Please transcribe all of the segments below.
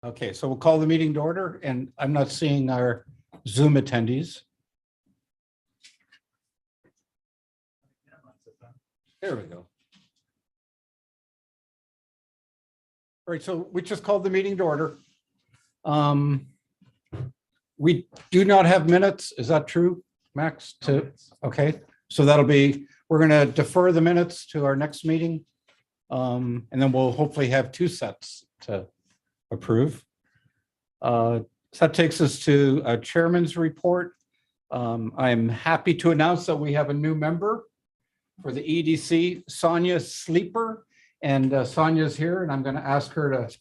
Okay, so we'll call the meeting to order, and I'm not seeing our Zoom attendees. There we go. All right, so we just called the meeting to order. We do not have minutes. Is that true, Max? Okay, so we're going to defer the minutes to our next meeting. And then we'll hopefully have two sets to approve. So that takes us to a chairman's report. I'm happy to announce that we have a new member for the EDC, Sonia Sleeper. And Sonia's here, and I'm going to ask her to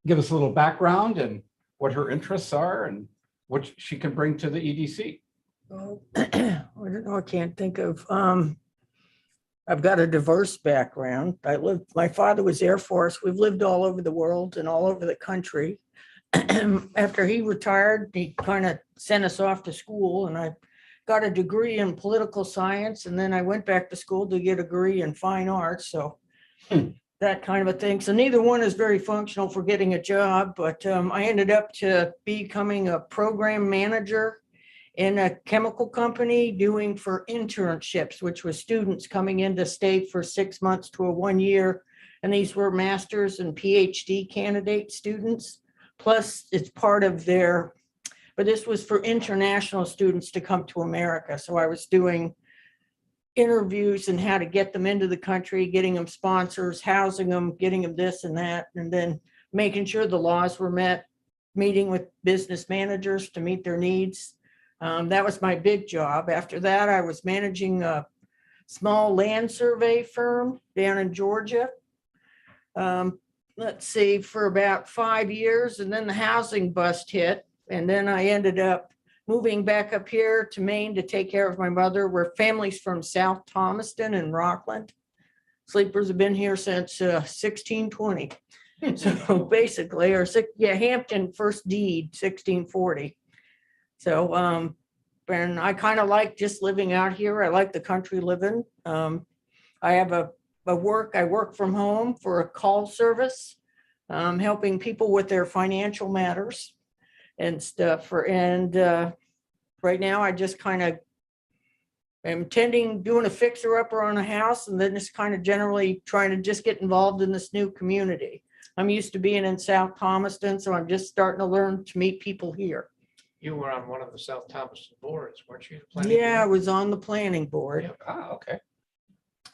give us a little background and what her interests are and what she can bring to the EDC. Oh, I don't know. I can't think of. I've got a diverse background. My father was Air Force. We've lived all over the world and all over the country. After he retired, he kind of sent us off to school, and I got a degree in political science, and then I went back to school to get a degree in fine arts. So that kind of a thing. So neither one is very functional for getting a job, but I ended up to becoming a program manager in a chemical company doing for internships, which was students coming into state for 6 months to a 1 year. And these were master's and PhD candidate students. Plus it's part of but this was for international students to come to America. So I was doing interviews and how to get them into the country, getting them sponsors, housing them, getting them this and that, and then making sure the laws were met, meeting with business managers to meet their needs. That was my big job. After that, I was managing a small land survey firm down in Georgia. Let's see, for about 5 years, and then the housing bust hit. And then I ended up moving back up here to Maine to take care of my mother. We're families from South Thomaston and Rockland. Sleepers have been here since 1620. So basically, Hampton first deed, 1640. So, and I kind of like just living out here. I like the country living. I have I work from home for a call service, helping people with their financial matters and stuff. Right now I just kind of am doing a fixer upper on a house, and then just kind of generally trying to just get involved in this new community. I'm used to being in South Thomaston, so I'm just starting to learn to meet people here. You were on one of the South Thomaston boards, weren't you? Yeah, I was on the planning board. Yep. Ah, okay.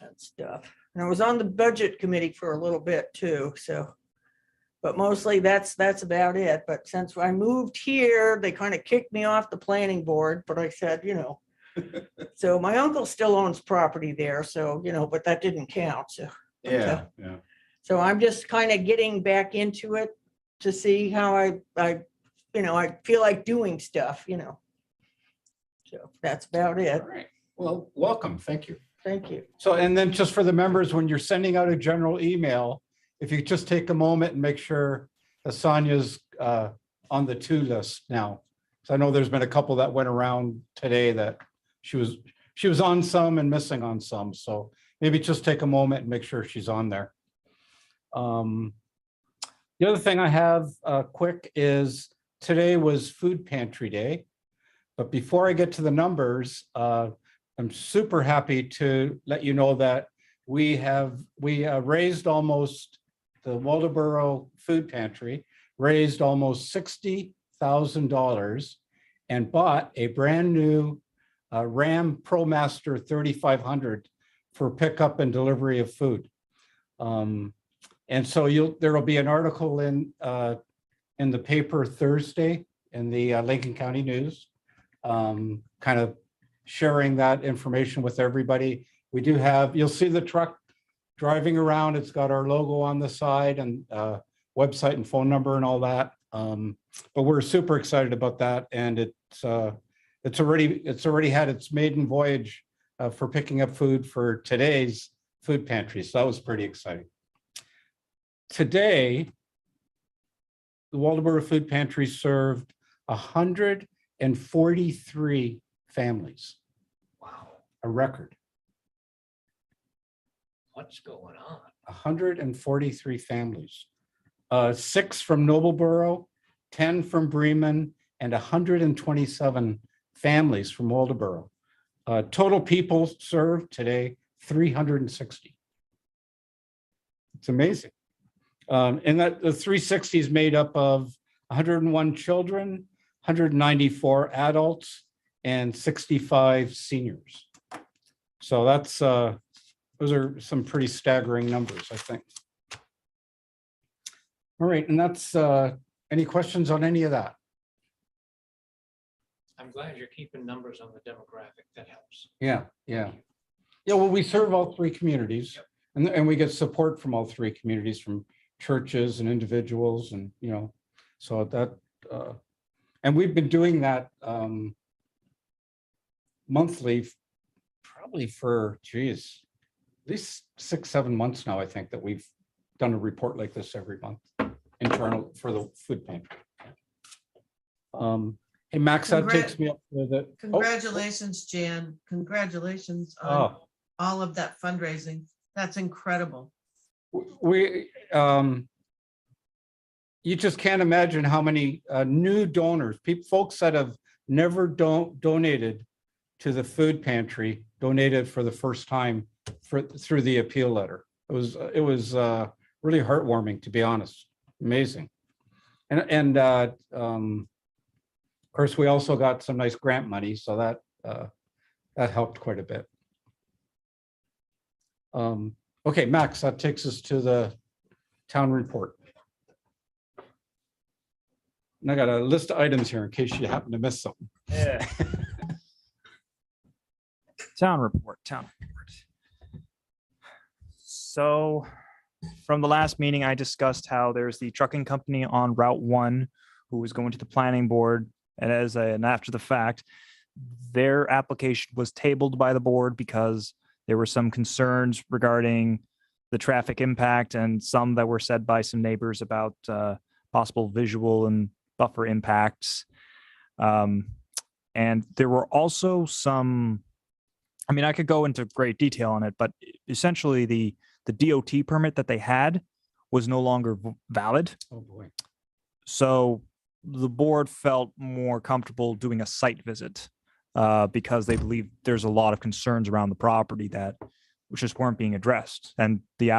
And stuff. And I was on the budget committee for a little bit too. So, but mostly that's about it. But since I moved here, they kind of kicked me off the planning board. But I said, so my uncle still owns property there. So, but that didn't count. So Yeah. So I'm just kind of getting back into it to see how I feel like doing stuff, So that's about it. All right. Well, welcome. Thank you. Thank you. So, and then just for the members, when you're sending out a general email, if you just take a moment and make sure that Sonia's on the to list now. So I know there's been a couple that went around today that she was on some and missing on some. So maybe just take a moment and make sure she's on there. The other thing I have quick is today was Food Pantry Day. But before I get to the numbers, I'm super happy to let you know that we raised almost, the Waldenburg Food Pantry raised almost $60,000 and bought a brand new Ram ProMaster 3500 for pickup and delivery of food. And so there will be an article in the paper Thursday in the Lincoln County News, kind of sharing that information with everybody. You'll see the truck driving around. It's got our logo on the side and website and phone number and all that. But we're super excited about that. And it's already had its maiden voyage for picking up food for today's food pantry. So that was pretty exciting. Today, the Waldenburg Food Pantry served 143 families. Wow, A record. what's going on? 143 families. 6 from Noblesboro, 10 from Bremen, and 127 families from Waldeboro. Total people served today, 360. It's amazing. And that the 360 is made up of 101 children, 194 adults, and 65 seniors. So that's those are some pretty staggering numbers, I think. All right, and that's any questions on any of that? I'm glad you're keeping numbers on the demographic. That helps. Yeah. Well, we serve all 3 communities, Yep. and we get support from all 3 communities, from churches and individuals, and so that and we've been doing that monthly, probably for at least 6-7 months now. I think that we've done a report like this every month, internal for the food pantry. Hey, Max, that takes me up to the. Congratulations, Jan. Congratulations on all of that fundraising. That's incredible. We, you just can't imagine how many new donors, folks that have never donated to the food pantry, donated for the first time through the appeal letter. It was really heartwarming, to be honest. Amazing. And of course, we also got some nice grant money, so that helped quite a bit. Okay, Max, that takes us to the town report. And I got a list of items here in case you happen to miss something. Yeah. Town report. So from the last meeting, I discussed how there's the trucking company on Route 1 who was going to the planning board, and after the fact, their application was tabled by the board because there were some concerns regarding the traffic impact and some that were said by some neighbors about possible visual and buffer impacts. And there were also some, I could go into great detail on it, but essentially the DOT permit that they had was no longer valid. Oh, boy. So the board felt more comfortable doing a site visit because they believe there's a lot of concerns around the property that just weren't being addressed. And the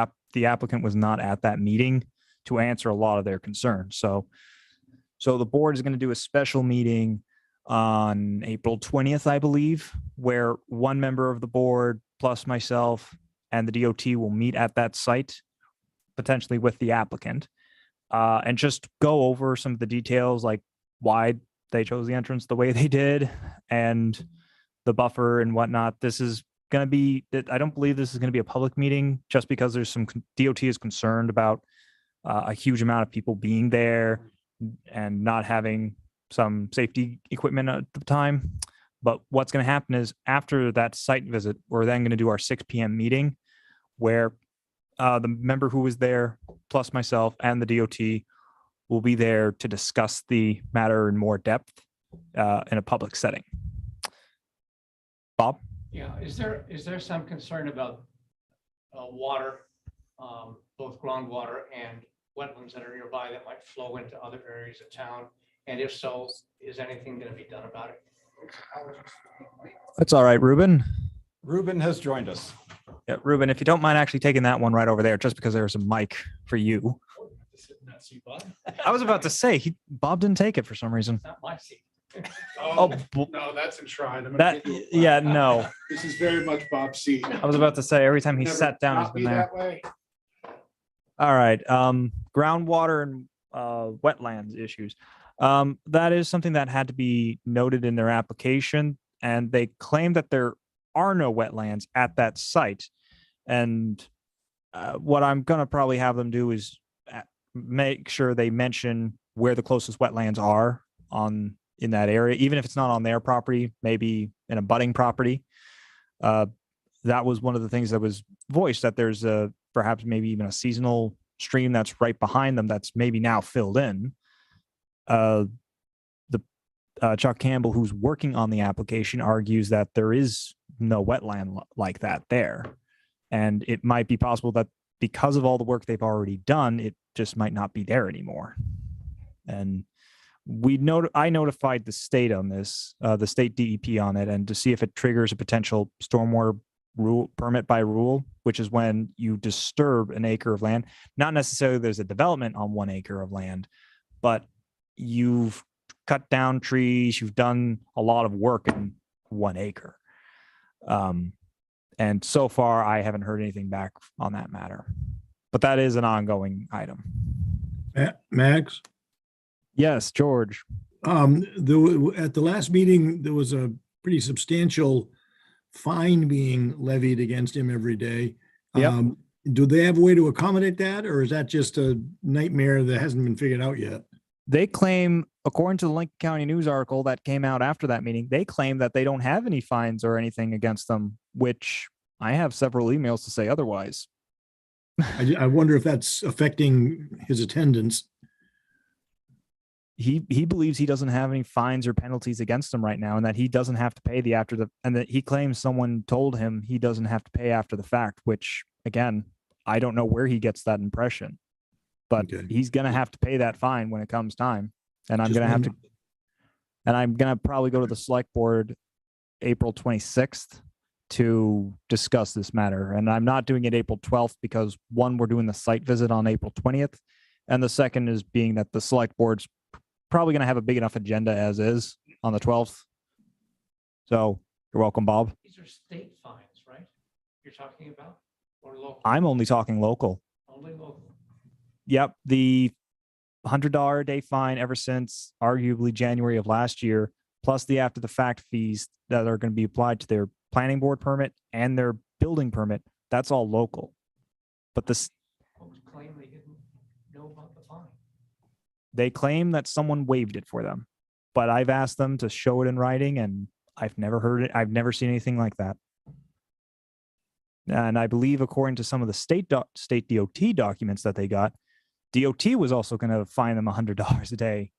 applicant was not at that meeting to answer a lot of their concerns. So the board is going to do a special meeting on April 20th, I believe, where one member of the board plus myself and the DOT will meet at that site, potentially with the applicant, and just go over some of the details, like why they chose the entrance the way they did and the buffer and whatnot. This is going to be, I don't believe this is going to be a public meeting, just because there's some DOT is concerned about a huge amount of people being there and not having some safety equipment at the time. But what's going to happen is after that site visit, we're then going to do our 6 p.m. meeting where the member who was there, plus myself and the DOT, will be there to discuss the matter in more depth in a public setting. Bob? Yeah, is there some concern about water, both groundwater and wetlands that are nearby that might flow into other areas of town? And if so, is anything going to be done about it? That's all right, Ruben. Ruben has joined us. Yeah, Ruben, if you don't mind actually taking that one right over there, just because there's a mic for you. I was about to say, Bob didn't take it for some reason. It's not my seat. No, that's enshrined. I'm gonna That, give you a plaque. yeah, no. This is very much Bob's seat. I was about to say, every time he Never sat down, he's not been be there. that way. All right. Groundwater and wetlands issues. That is something that had to be noted in their application, and they claim that there are no wetlands at that site. And what I'm going to probably have them do is make sure they mention where the closest wetlands are in that area, even if it's not on their property, maybe in a budding property. That was one of the things that was voiced, that there's perhaps maybe even a seasonal stream that's right behind them that's maybe now filled in. Chuck Campbell, who's working on the application, argues that there is no wetland like that there. And it might be possible that because of all the work they've already done, it just might not be there anymore. And I notified the state on this, the state DEP on it, and to see if it triggers a potential stormwater rule permit by rule, which is when you disturb an acre of land. Not necessarily there's a development on 1 acre of land, but you've cut down trees, you've done a lot of work in 1 acre. And so far, I haven't heard anything back on that matter. But that is an ongoing item. Max, Yes, George. at the last meeting, there was a pretty substantial fine being levied against him every day. Yep. Do they have a way to accommodate that, or is that just a nightmare that hasn't been figured out yet? They claim, according to the Lincoln County News article that came out after that meeting, they claim that they don't have any fines or anything against them, which I have several emails to say otherwise. I wonder if that's affecting his attendance. He believes he doesn't have any fines or penalties against him right now, and that he doesn't have to pay and that he claims someone told him he doesn't have to pay after the fact, which again, I don't know where he gets that impression, but Okay. he's going to have to pay that fine when it comes time. And I'm Just going to have to, one- and I'm going to probably go to the select board April 26th to discuss this matter. And I'm not doing it April 12th because one, we're doing the site visit on April 20th. And the second is being that the select board's probably going to have a big enough agenda as is on the 12th. So you're welcome, Bob. These are state fines, right? You're talking about, or local? I'm only talking local. Only local. Yep. The $100 a day fine ever since arguably January of last year, plus the after the fact fees that are going to be applied to their planning board permit and their building permit. That's all local. But this, Folks claim they didn't know about the fine. they claim that someone waived it for them, but I've asked them to show it in writing and I've never heard it. I've never seen anything like that. And I believe according to some of the state DOT documents that they got, DOT was also going to fine them $100 a day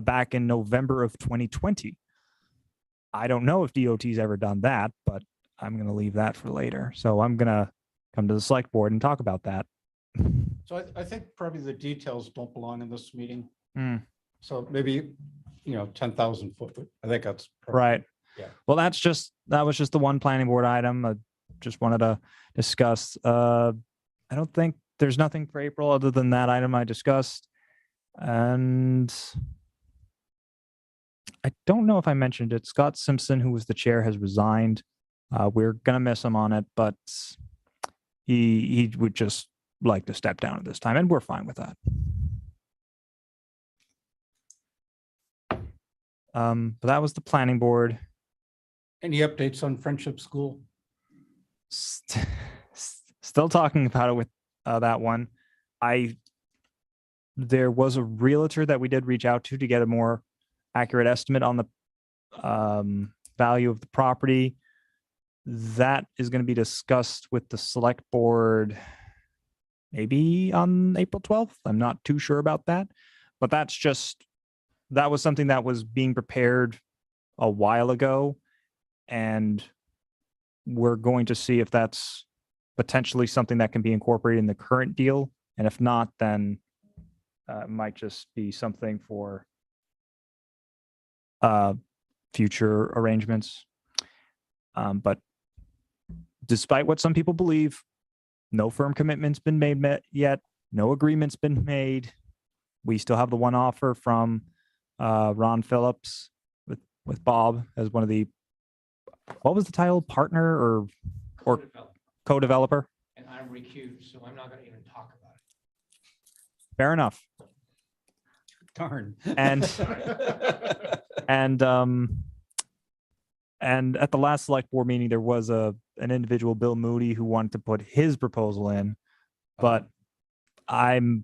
back in November of 2020. I don't know if DOT's ever done that, but I'm going to leave that for later. So I'm going to come to the select board and talk about that. So I think probably the details don't belong in this meeting. Hmm. So maybe, 10,000 foot, I think that's. probably- Right. Yeah. Well, that was just the one planning board item. I just wanted to discuss. I don't think there's nothing for April other than that item I discussed. And I don't know if I mentioned it. Scott Simpson, who was the chair, has resigned. We're gonna miss him on it, but he would just like to step down at this time, and we're fine with that. But that was the planning board. Any updates on Friendship School? Still talking about it with that one. There was a realtor that we did reach out to get a more accurate estimate on the value of the property. That is going to be discussed with the select board maybe on April 12th. I'm not too sure about that, but that was something that was being prepared a while ago, and we're going to see if that's potentially something that can be incorporated in the current deal. And if not, then it might just be something for future arrangements. But despite what some people believe, no firm commitment's been made yet. No agreement's been made. We still have the one offer from Ron Phillips with Bob as one of the, what was the title? Partner or Co-develop. co-developer? And I'm recused, so I'm not gonna even talk about it. Fair enough. Darn. And and at the last select board meeting, there was an individual, Bill Moody, who wanted to put his proposal in, but Julie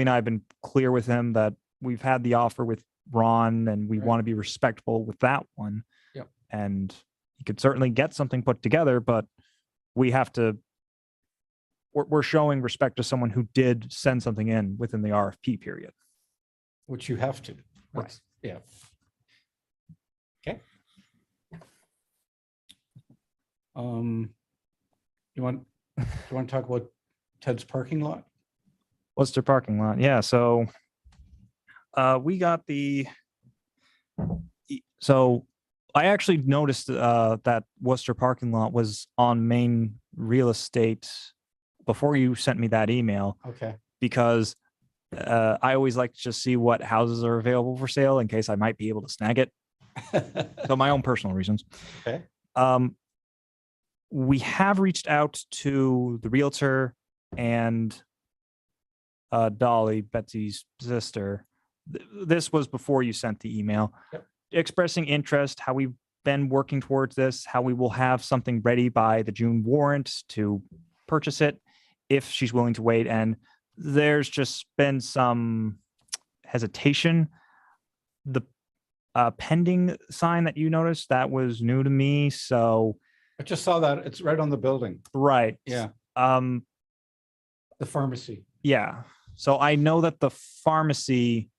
and I have been clear with him that we've had the offer with Ron and we Right. want to be respectful with that one. Yep. And he could certainly get something put together, but we have to, we're showing respect to someone who did send something in within the RFP period. Which you have to. Right. That's- Yeah. Okay. You want to talk about Ted's parking lot? Worcester parking lot. Yeah. So we got so I actually noticed that Worcester parking lot was on Main Real Estate before you sent me that email, Okay. because I always like to just see what houses are available for sale in case I might be able to snag it. So my own personal reasons. Okay. We have reached out to the realtor and Dolly, Betsy's sister. This was before you sent the email. Yep. Expressing interest, how we've been working towards this, how we will have something ready by the June warrant to purchase it if she's willing to wait. And there's just been some hesitation. The pending sign that you noticed, that was new to me. So I just saw that. It's right on the building. right. Yeah. Um, The pharmacy. yeah. So I know that the pharmacy,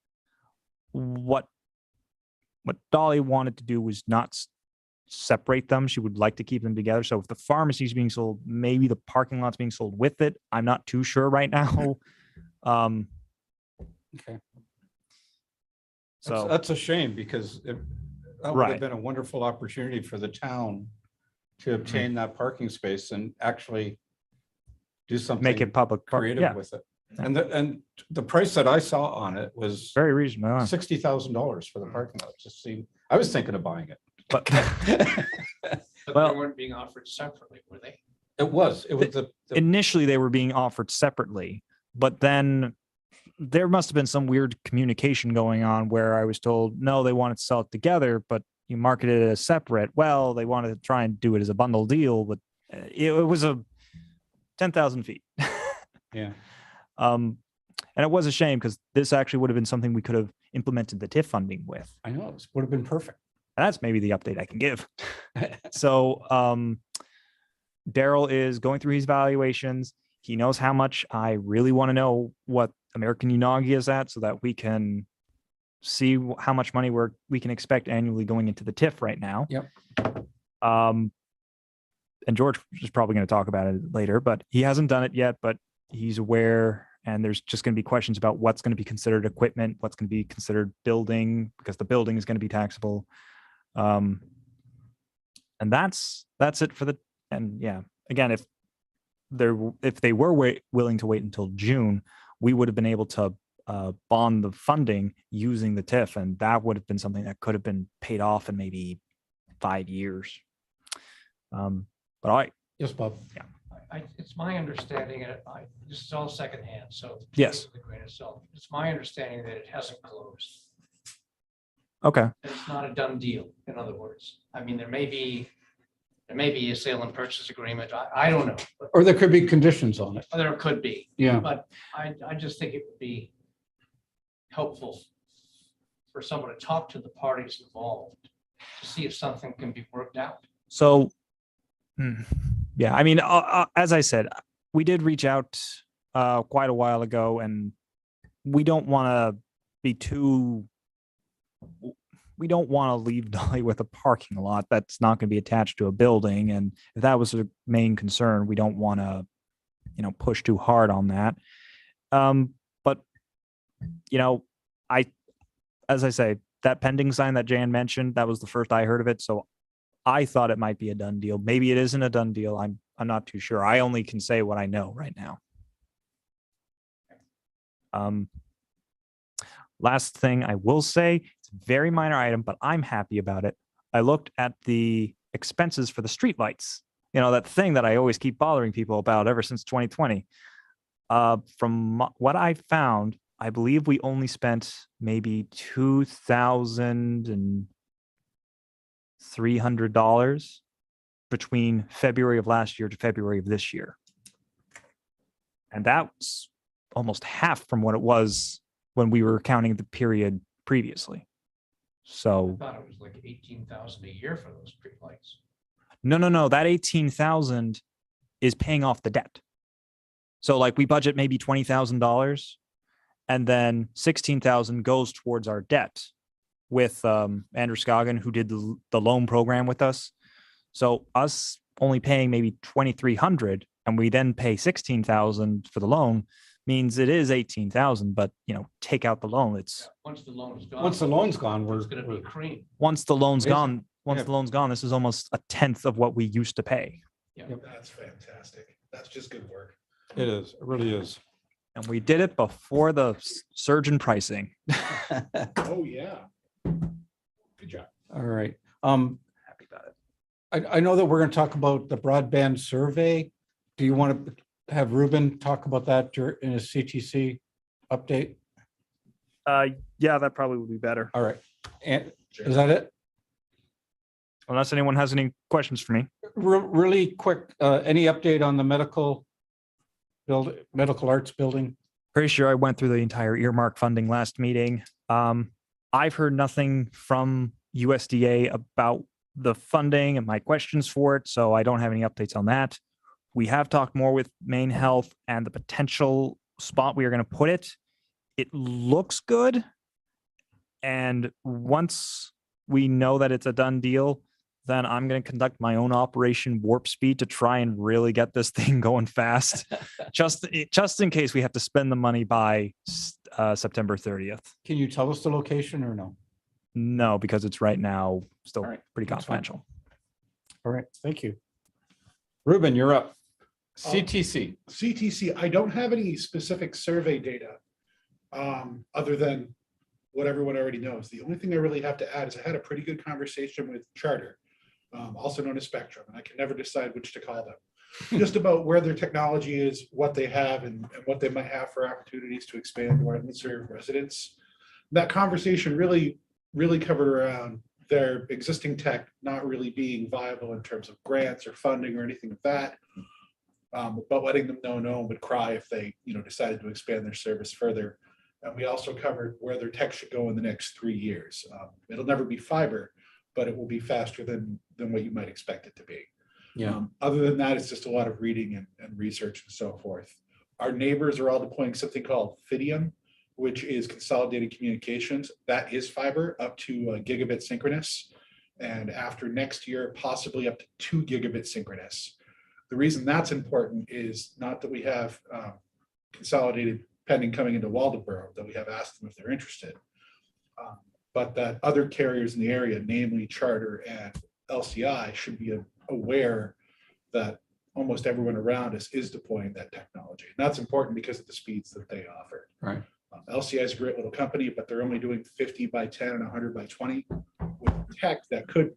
what Dolly wanted to do was not separate them. She would like to keep them together. So if the pharmacy is being sold, maybe the parking lot's being sold with it. I'm not too sure right now. Okay. So That's a shame because that would Right. have been a wonderful opportunity for the town to obtain that parking space and actually do something. make it public. creative Yeah, with it. And the price that I saw on it was very reasonable. huh? $60,000 for the parking lot. Just seemed, I was thinking of buying it. But But Well- they weren't being offered separately, were they? It was the initially they were being offered separately, but then there must have been some weird communication going on where I was told, no, they wanted to sell it together, but you marketed it as separate. Well, they wanted to try and do it as a bundle deal, but it was a 10,000 feet. yeah. And it was a shame because this actually would have been something we could have implemented the TIF funding with. I know it would have been perfect. And that's maybe the update I can give. So Daryl is going through his valuations. He knows how much I really want to know what American Unagi is at so that we can see how much money we can expect annually going into the TIF right now. Yep. And George is probably going to talk about it later, but he hasn't done it yet, but he's aware. And there's just going to be questions about what's going to be considered equipment, what's going to be considered building, because the building is going to be taxable. And that's it for and yeah, again, if they were willing to wait until June, we would have been able to bond the funding using the TIF, and that would have been something that could have been paid off in maybe 5 years. But Yes, Bob. It's my understanding, and this is all secondhand, so. Yes. take it with a grain of salt. It's my understanding that it hasn't closed. okay, It's not a done deal, in other words. I mean, there may be a sale and purchase agreement. I don't know, but Or there could be conditions on it. there could be. Yeah. But I just think it would be helpful for someone to talk to the parties involved to see if something can be worked out. so yeah, I mean, as I said, we did reach out quite a while ago, and we don't want to be too. We don't want to leave Dolly with a parking lot that's not going to be attached to a building, and if that was a main concern, we don't want to, push too hard on that. But as I say, that pending sign that Jan mentioned, that was the first I heard of it, so I thought it might be a done deal. Maybe it isn't a done deal. I'm not too sure. I only can say what I know right now. Last thing I will say, it's a very minor item, but I'm happy about it. I looked at the expenses for the streetlights. That thing that I always keep bothering people about ever since 2020. From what I found, I believe we only spent maybe $2,300 between February of last year to February of this year. And that's almost half from what it was when we were counting the period previously. I So thought it was like 18,000 a year for those streetlights. no, that 18,000 is paying off the debt. So like we budget maybe $20,000 and then 16,000 goes towards our debt with Andrew Scoggin, who did the loan program with us. So us only paying maybe 2,300 and we then pay 16,000 for the loan means it is 18,000, but take out the loan. It's Once the loan is gone. Once the loan's gone, It's gonna be cream. once the loan's Amazing. gone, once Yeah. the loan's gone, this is almost a tenth of what we used to pay. That's fantastic. That's just good work. It is, it really is. And we did it before the surge in pricing. Oh, yeah. Good job. All right. Happy about it. I know that we're going to talk about the broadband survey. Do you want to have Ruben talk about that in a CTC update? Yeah, that probably would be better. All right. And is that it? Unless anyone has any questions for me. Really quick, any update on the medical arts building? Pretty sure I went through the entire earmark funding last meeting. I've heard nothing from USDA about the funding and my questions for it, so I don't have any updates on that. We have talked more with Maine Health and the potential spot we are going to put it. It looks good. And once we know that it's a done deal, then I'm going to conduct my own Operation Warp Speed to try and really get this thing going fast, just in case we have to spend the money by September 30th. Can you tell us the location or no? No, because it's right now still All right, pretty that's fine. confidential. All right, thank you. Ruben, you're up. CTC. CTC, I don't have any specific survey data other than what everyone already knows. The only thing I really have to add is I had a pretty good conversation with Charter, also known as Spectrum, and I can never decide which to call them, just about where their technology is, what they have, and what they might have for opportunities to expand to our serve residents. That conversation really covered around their existing tech not really being viable in terms of grants or funding or anything of that. But letting them know no one would cry if they decided to expand their service further. And we also covered where their tech should go in the next 3 years. It'll never be fiber, but it will be faster than what you might expect it to be. Yeah. Other than that, it's just a lot of reading and research and so forth. Our neighbors are all deploying something called Fidium, which is consolidated communications. That is fiber up to a gigabit synchronous. And after next year, possibly up to 2 gigabit synchronous. The reason that's important is not that we have consolidated pending coming into Waldenburg, that we have asked them if they're interested, but that other carriers in the area, namely Charter and LCI, should be aware that almost everyone around us is deploying that technology. And that's important because of the speeds that they offer. Right. LCI is a great little company, but they're only doing 50 by 10 and 100 by 20 with tech that could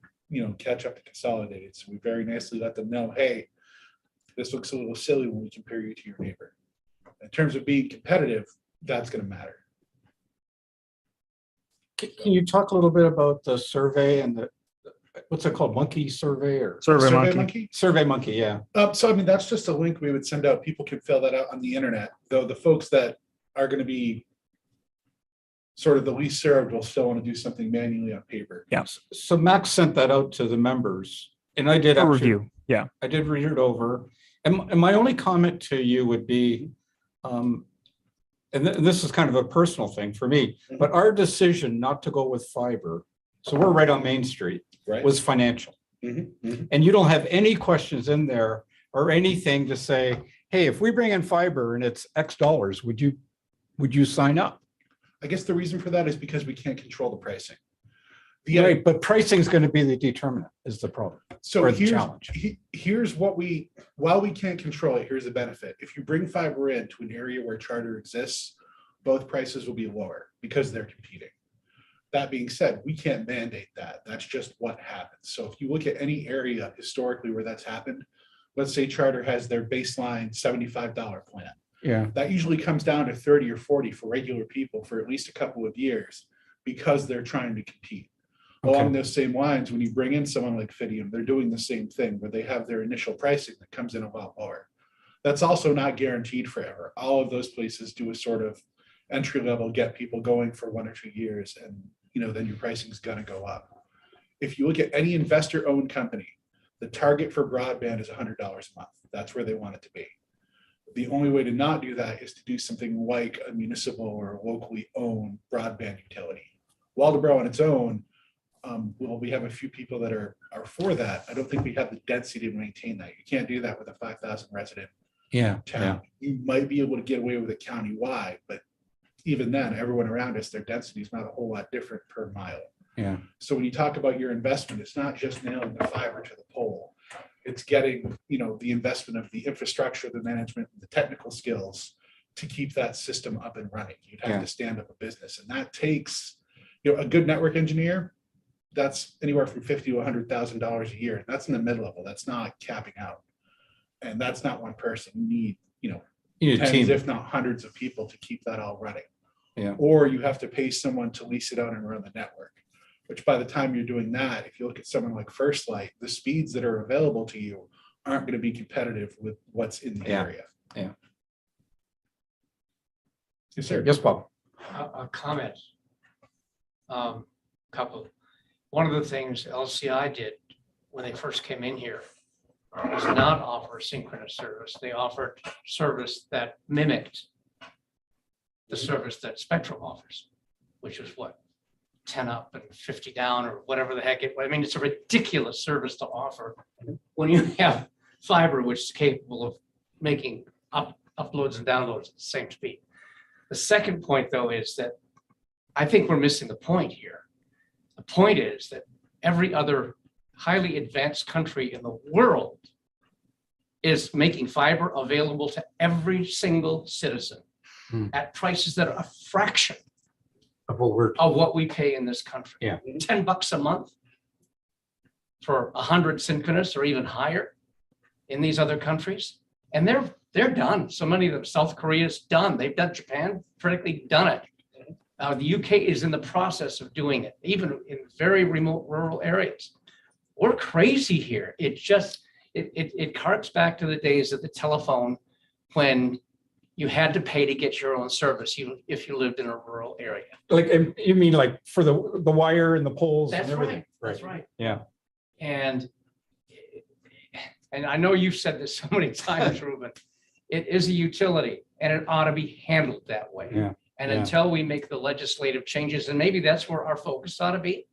catch up to consolidated. So we very nicely let them know, hey, this looks a little silly when we compare you to your neighbor. In terms of being competitive, that's going to matter. Can you talk a little bit about the survey and what's it called? Monkey survey or? Survey Monkey. Survey Monkey, yeah. So, I mean, that's just a link we would send out. People can fill that out on the internet, though the folks that are going to be sort of the least served will still want to do something manually on paper. Yes. So Max sent that out to the members and I did A actually, review. Yeah. I did read it over. And my only comment to you would be, and this is kind of a personal thing for me, but our decision not to go with fiber, so we're right on Main Street, Right. was financial. And you don't have any questions in there or anything to say, hey, if we bring in fiber and it's X dollars, would you sign up? I guess the reason for that is because we can't control the pricing. Right, but pricing is going to be the determinant is the problem. So or the challenge. here's what while we can't control it, here's the benefit. If you bring fiber into an area where Charter exists, both prices will be lower because they're competing. That being said, we can't mandate that. That's just what happens. So if you look at any area historically where that's happened, let's say Charter has their baseline $75 plan. Yeah. That usually comes down to 30 or 40 for regular people for at least a couple of years because they're trying to compete. Along those same lines, when you bring in someone like Fidium, they're doing the same thing where they have their initial pricing that comes in a lot lower. That's also not guaranteed forever. All of those places do a sort of entry level, get people going for 1 or 2 years, and then your pricing is going to go up. If you look at any investor owned company, the target for broadband is $100 a month. That's where they want it to be. The only way to not do that is to do something like a municipal or a locally owned broadband utility. Waldenburg on its own, well, we have a few people that are for that. I don't think we have the density to maintain that. You can't do that with a 5,000 resident Yeah, yeah, town. You might be able to get away with it countywide, but even then, everyone around us, their density is not a whole lot different per mile. yeah, So when you talk about your investment, it's not just nailing the fiber to the pole. It's getting, the investment of the infrastructure, the management, the technical skills to keep that system up and running. You'd have Yeah. to stand up a business, and that takes, a good network engineer, that's anywhere from $50,000 to $100,000 a year. That's in the mid-level. That's not capping out. And that's not one person. You need, you need a tens, team. if not hundreds of people to keep that all running. Yeah. Or you have to pay someone to lease it out and run the network, which by the time you're doing that, if you look at someone like First Light, the speeds that are available to you aren't going to be competitive with what's in the Yeah. area. Yeah. Yes, sir. Yes, Bob. A comment. Couple. One of the things LCI did when they first came in here was not offer synchronous service. They offered service that mimicked the service that Spectrum offers, which was what, 10 up and 50 down or whatever the heck it, I mean, it's a ridiculous service to offer when you have fiber, which is capable of making uploads and downloads at the same speed. The second point, though, is that I think we're missing the point here. The point is that every other highly advanced country in the world is making fiber available to every single citizen at prices that are a fraction Of what we're, of what we pay in this country. Yeah. $10 a month for 100 synchronous or even higher in these other countries. And they're done. So many of them, South Korea's done. They've done, Japan practically done it. The UK is in the process of doing it, even in very remote rural areas. We're crazy here. It just, it harks back to the days of the telephone when you had to pay to get your own service, even if you lived in a rural area. like, you mean like for the wire and the poles and That's everything? right, that's right. Yeah, And I know you've said this so many times, Ruben, it is a utility and it ought to be handled that way. Yeah, And yeah. until we make the legislative changes, and maybe that's where our focus ought to be.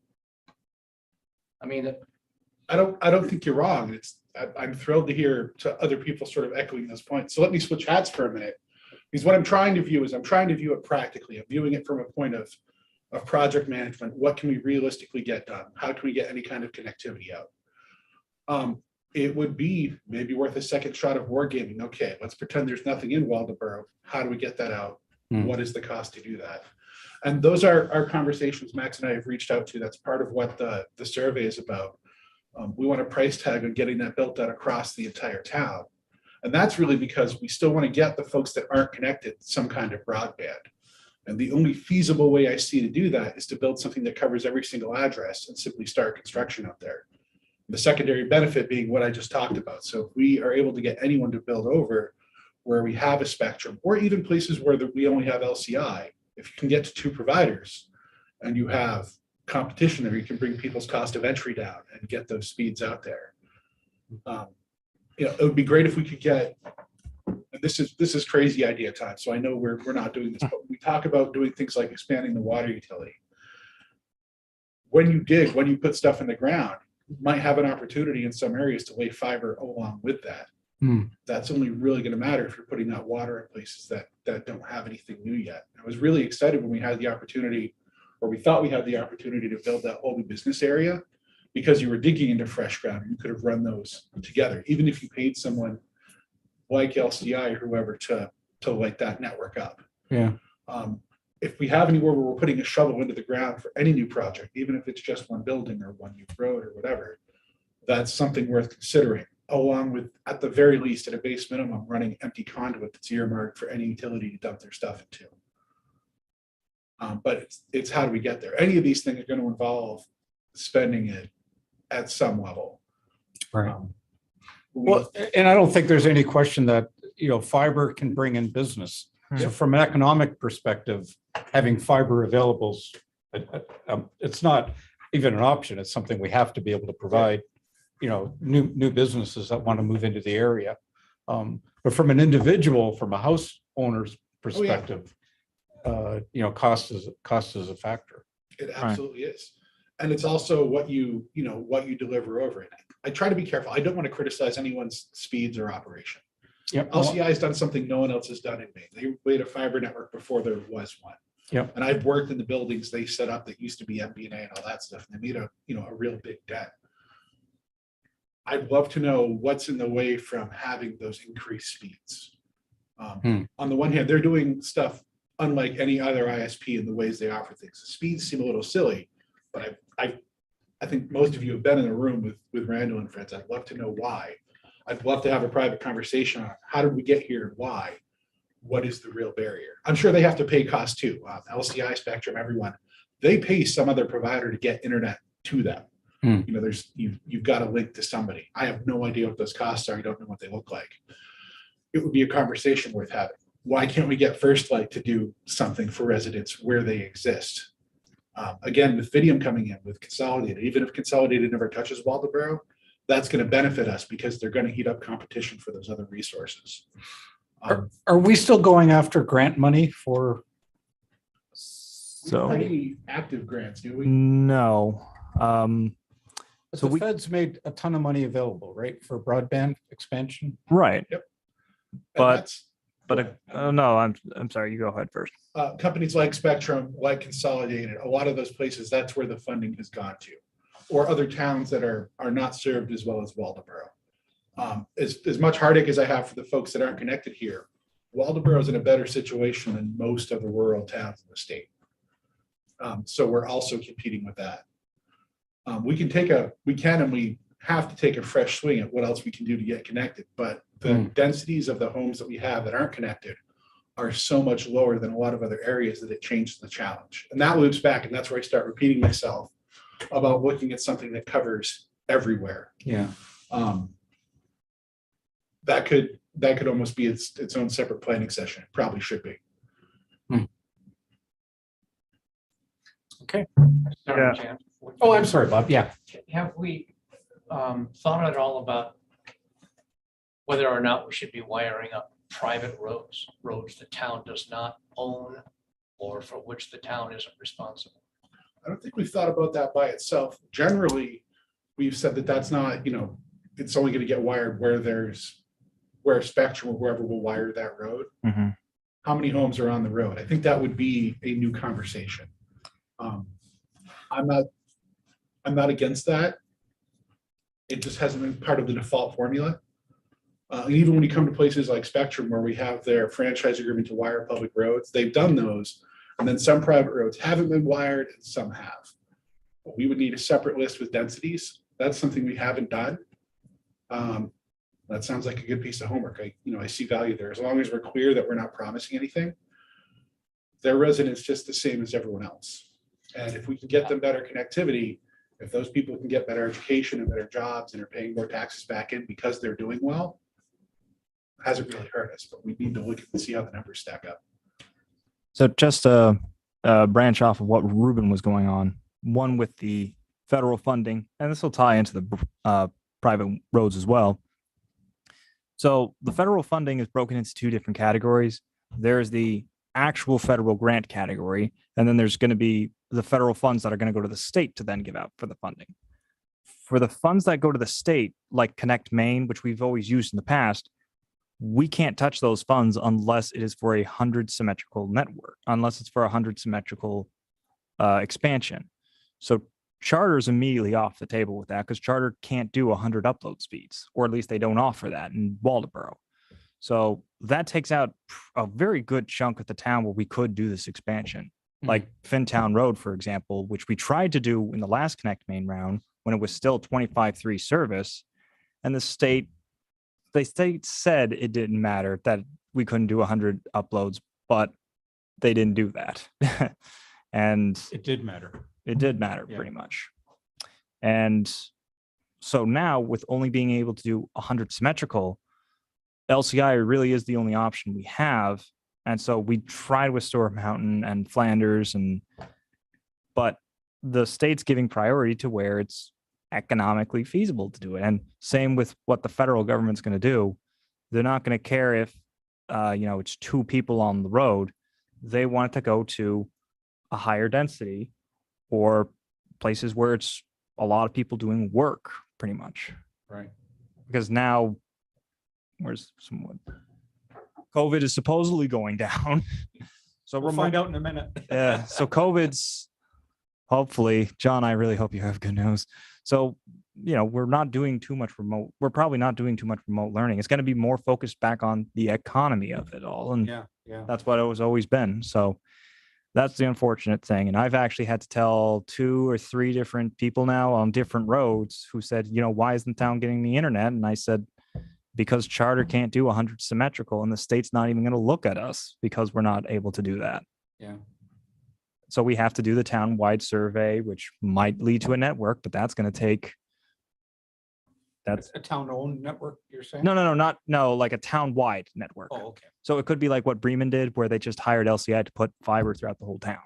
I mean, I don't think you're wrong. I'm thrilled to hear to other people sort of echoing those points. So let me switch hats for a minute. Because what I'm trying to view it practically. I'm viewing it from a point of project management. What can we realistically get done? How can we get any kind of connectivity out? It would be maybe worth a second shot of wargaming. Okay, let's pretend there's nothing in Waldenburg. How do we get that out? What is the cost to do that? And those are our conversations Max and I have reached out to. That's part of what the survey is about. We want a price tag on getting that built out across the entire town. And that's really because we still want to get the folks that aren't connected some kind of broadband. And the only feasible way I see to do that is to build something that covers every single address and simply start construction out there. The secondary benefit being what I just talked about. So if we are able to get anyone to build over where we have a spectrum, or even places where we only have LCI, if you can get to 2 providers and you have competition there, you can bring people's cost of entry down and get those speeds out there. It would be great if we could get, and this is crazy idea time, so I know we're not doing this, but we talk about doing things like expanding the water utility. When you put stuff in the ground, you might have an opportunity in some areas to lay fiber along with that. That's only really going to matter if you're putting out water in places that don't have anything new yet. I was really excited when we had the opportunity, or we thought we had the opportunity to build that whole new business area, because you were digging into fresh ground. You could have run those together, even if you paid someone like LCI or whoever to light that network up. yeah, If we have anywhere where we're putting a shovel into the ground for any new project, even if it's just one building or one new road or whatever, that's something worth considering, along with, at the very least, at a base minimum, running empty conduit that's earmarked for any utility to dump their stuff into. But it's how do we get there? Any of these things are going to involve spending it at some level. right. Well, and I don't think there's any question that, fiber can bring in business. So from an economic perspective, having fiber available, it's not even an option. It's something we have to be able to provide, new businesses that want to move into the area. But from an individual, from a house owner's perspective, cost is a factor. It absolutely is. And it's also what you deliver over it. I try to be careful. I don't want to criticize anyone's speeds or operation. Yep. LCI has done something no one else has done in Maine. They laid a fiber network before there was one. Yep. And I've worked in the buildings they set up that used to be MBNA and all that stuff. And they made a real big dent. I'd love to know what's in the way from having those increased speeds. On the one hand, they're doing stuff unlike any other ISP in the ways they offer things. The speeds seem a little silly, but I think most of you have been in a room with Randall and friends. I'd love to know why. I'd love to have a private conversation on how did we get here and why. What is the real barrier? I'm sure they have to pay costs too. LCI, Spectrum, everyone, they pay some other provider to get internet to them. You've got a link to somebody. I have no idea what those costs are. I don't know what they look like. It would be a conversation worth having. Why can't we get First Light to do something for residents where they exist? Again, with Fidium coming in, with Consolidated, even if Consolidated never touches Waldenburg, that's going to benefit us because they're going to heat up competition for those other resources. Are we still going after grant money for? We don't So have any active grants, do we? no. So the feds made a ton of money available, right, for broadband expansion? Right. And But- that's- No, I'm sorry. You go ahead first. companies like Spectrum, like Consolidated, a lot of those places, that's where the funding has gone to. Or other towns that are not served as well as Waldenburg. As much heartache as I have for the folks that aren't connected here, Waldenburg is in a better situation than most of the rural towns in the state. So we're also competing with that. We can and we have to take a fresh swing at what else we can do to get connected. But the densities of the homes that we have that aren't connected are so much lower than a lot of other areas that it changes the challenge. And that loops back, and that's where I start repeating myself about looking at something that covers everywhere. Yeah. That could almost be its own separate planning session. It probably should be. Okay. Sorry, Yeah. Jan. Oh, I'm sorry, Bob. Yeah. Have we thought at all about whether or not we should be wiring up private roads the town does not own or for which the town isn't responsible? I don't think we've thought about that by itself. Generally, we've said that that's not, it's only going to get wired where Spectrum or whoever will wire that road. Mm-hmm. How many homes are on the road? I think that would be a new conversation. I'm not against that. It just hasn't been part of the default formula. And even when you come to places like Spectrum, where we have their franchise agreement to wire public roads, they've done those. And then some private roads haven't been wired and some have. But we would need a separate list with densities. That's something we haven't done. That sounds like a good piece of homework. I see value there. As long as we're clear that we're not promising anything, their residents just the same as everyone else. And if we can get them better connectivity, if those people can get better education and better jobs and are paying more taxes back in because they're doing well, it hasn't really hurt us, but we need to look and see how the numbers stack up. So just a branch off of what Ruben was going on, one with the federal funding, and this will tie into the private roads as well. So the federal funding is broken into two different categories. There's the actual federal grant category, and then there's going to be the federal funds that are going to go to the state to then give out for the funding. For the funds that go to the state, like Connect Maine, which we've always used in the past, we can't touch those funds unless it is for 100 symmetrical network, unless it's for 100 symmetrical expansion. So Charter is immediately off the table with that because Charter can't do 100 upload speeds, or at least they don't offer that in Waldenburg. So that takes out a very good chunk of the town where we could do this expansion, like Fintown Road, for example, which we tried to do in the last Connect Main round when it was still 25/3 service. And the state said it didn't matter, that we couldn't do 100 uploads, but they didn't do that. And It did matter. it did matter Yeah. pretty much. And so now with only being able to do 100 symmetrical, LCI really is the only option we have. And so we tried with Storm Mountain and Flanders, but the state's giving priority to where it's economically feasible to do it. And same with what the federal government's going to do. They're not going to care if, it's two people on the road. They want it to go to a higher density or places where it's a lot of people doing work pretty much. Right. Because now Where's someone? COVID is supposedly going down. So We'll remote, find out in a minute. yeah. So COVID's hopefully, John, I really hope you have good news. So, we're not doing too much remote. We're probably not doing too much remote learning. It's going to be more focused back on the economy of it all. And Yeah, yeah. that's what it was always been. So that's the unfortunate thing. And I've actually had to tell 2 or 3 different people now on different roads who said, why isn't town getting the internet? And I said, because charter can't do 100 symmetrical and the state's not even going to look at us because we're not able to do that. Yeah. So we have to do the town-wide survey, which might lead to a network, but that's going to take. That's a town-owned network, you're saying? No, like a town-wide network. Oh, okay. So it could be like what Bremen did, where they just hired LCI to put fiber throughout the whole town.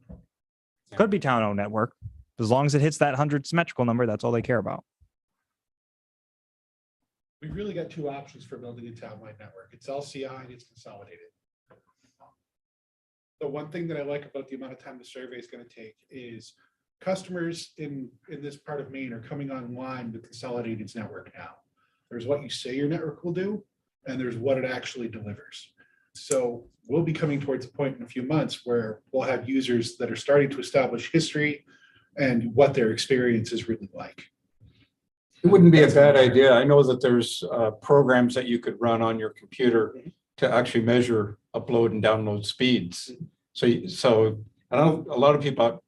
Yeah. Could be town-owned network. As long as it hits that 100 symmetrical number, that's all they care about. We really got 2 options for building a town-wide network. It's LCI and it's consolidated. The one thing that I like about the amount of time the survey is going to take is customers in this part of Maine are coming online with Consolidated's network now. There's what you say your network will do, and there's what it actually delivers. So we'll be coming towards a point in a few months where we'll have users that are starting to establish history and what their experience is really like. It wouldn't be a bad idea. I know that there's programs that you could run on your computer to actually measure upload and download speeds. So I don't, a lot of people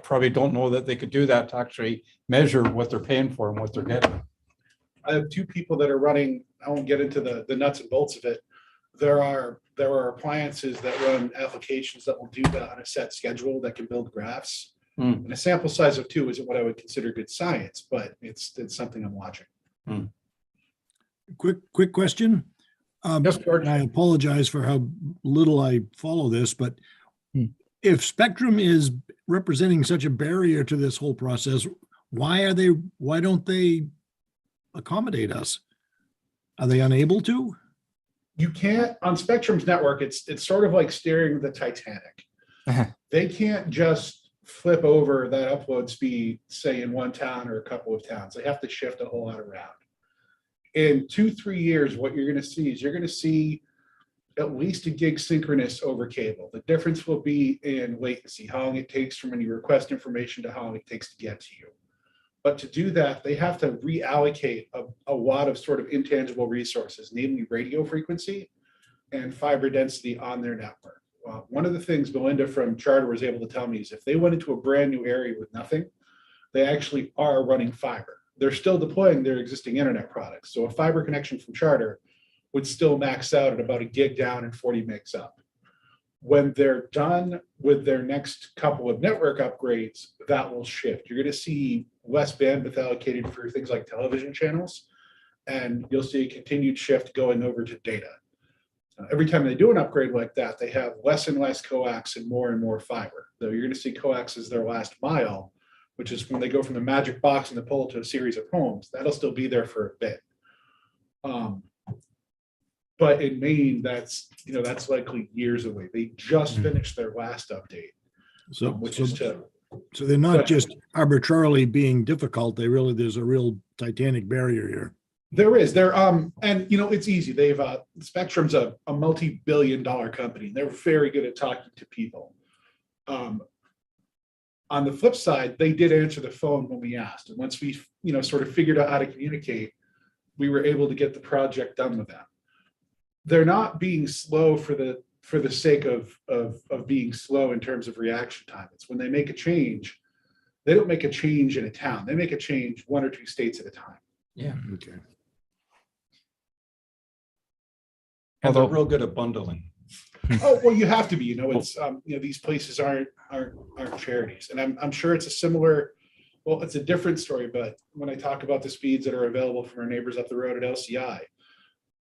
probably don't know that they could do that to actually measure what they're paying for and what they're getting. I have 2 people that are running. I won't get into the nuts and bolts of it. There are appliances that run applications that will do that on a set schedule that can build graphs. And a sample size of 2 isn't what I would consider good science, but it's something I'm watching. Quick question. Yes, George. And I apologize for how little I follow this, but if Spectrum is representing such a barrier to this whole process, why don't they accommodate us? Are they unable to? You can't, on Spectrum's network, it's sort of like steering the Titanic. They can't just flip over that upload speed, say in one town or a couple of towns. They have to shift a whole lot around. In 2-3 years, what you're going to see is at least a gig synchronous over cable. The difference will be in latency, how long it takes from when you request information to how long it takes to get to you. But to do that, they have to reallocate a lot of sort of intangible resources, namely radio frequency and fiber density on their network. One of the things Belinda from Charter was able to tell me is if they went into a brand new area with nothing, they actually are running fiber. They're still deploying their existing internet products. So a fiber connection from Charter would still max out at about a gig down and 40 megs up. When they're done with their next couple of network upgrades, that will shift. You're going to see less bandwidth allocated for things like television channels, and you'll see a continued shift going over to data. Every time they do an upgrade like that, they have less and less coax and more fiber. Though you're going to see coax as their last mile, which is when they go from the magic box and the pole to a series of homes. That'll still be there for a bit. But in Maine, that's likely years away. They just finished their last update, So they're But- not just arbitrarily being difficult. There's a real titanic barrier here. There is and it's easy. They've Spectrum's a multi-billion-dollar company. They're very good at talking to people. On the flip side, they did answer the phone when we asked, and once we sort of figured out how to communicate, we were able to get the project done with them. They're not being slow for the sake of being slow in terms of reaction time. It's when they make a change, they don't make a change in a town. They make a change 1 or 2 states at a time. Yeah. Okay. And they're real good at bundling. Oh, well, you have to be, it's, these places aren't charities. And I'm sure it's it's a different story, but when I talk about the speeds that are available from our neighbors up the road at LCI,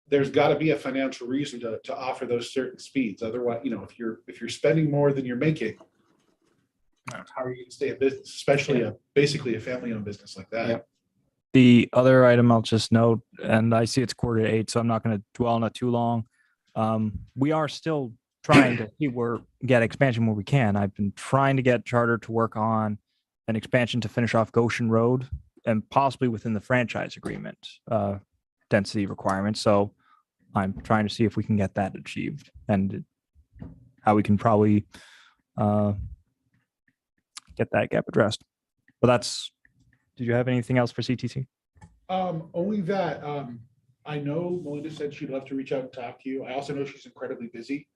there's got to be a financial reason to offer those certain speeds. Otherwise, if you're spending more than you're making, how are you going to stay in business, especially basically a family-owned business like that? Yeah. The other item I'll just note, and I see it's 7:45, so I'm not going to dwell on it too long. We are still trying to get expansion where we can. I've been trying to get Charter to work on an expansion to finish off Goshen Road and possibly within the franchise agreement density requirements. So I'm trying to see if we can get that achieved and how we can probably get that gap addressed. But did you have anything else for CTC? Only that, I know Melinda said she'd love to reach out and talk to you. I also know she's incredibly busy.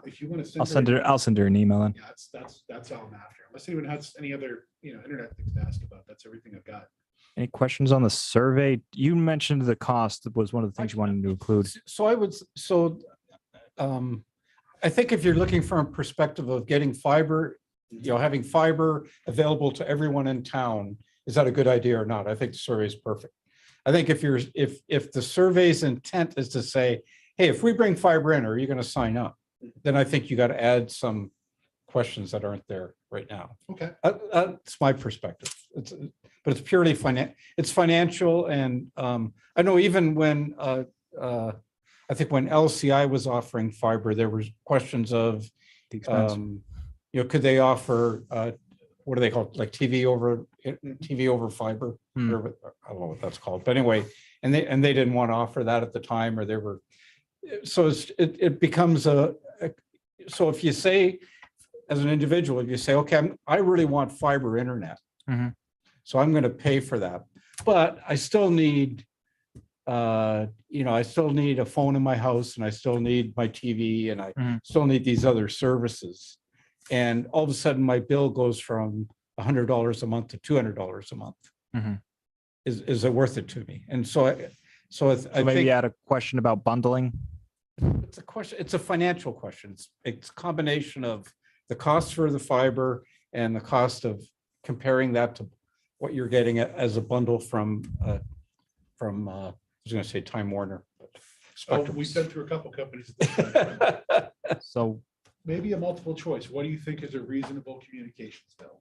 If you want to send I'll send her an email then. Yeah, that's all I'm after. Unless anyone has any other, internet things to ask about, that's everything I've got. Any questions on the survey? You mentioned the cost was one of the things you wanted to include. I think if you're looking from a perspective of getting fiber, having fiber available to everyone in town, is that a good idea or not? I think the survey is perfect. I think if the survey's intent is to say, hey, if we bring fiber in, are you going to sign up? Then I think you got to add some questions that aren't there right now. Okay. That's my perspective. But it's purely it's financial. And I know even when I think when LCI was offering fiber, there was questions of, The expense. could they offer, what do they call it? Like TV over fiber? Whatever, I don't know what that's called, but anyway, and they didn't want to offer that at the time, or they were, so it becomes so if you say, as an individual, if you say, okay, I really want fiber internet, so I'm going to pay for that, but I still need, I still need a phone in my house, and I still need my TV, and I still need these other services. And all of a sudden my bill goes from $100 a month to $200 a month. Is it worth it to me? And so I Maybe think add a question about bundling. it's a question, it's a financial question. It's a combination of the cost for the fiber and the cost of comparing that to what you're getting as a bundle from I was going to say Time Warner, but Spectrum. We've been through a couple companies at this time. So Maybe a multiple choice. What do you think is a reasonable communications bill?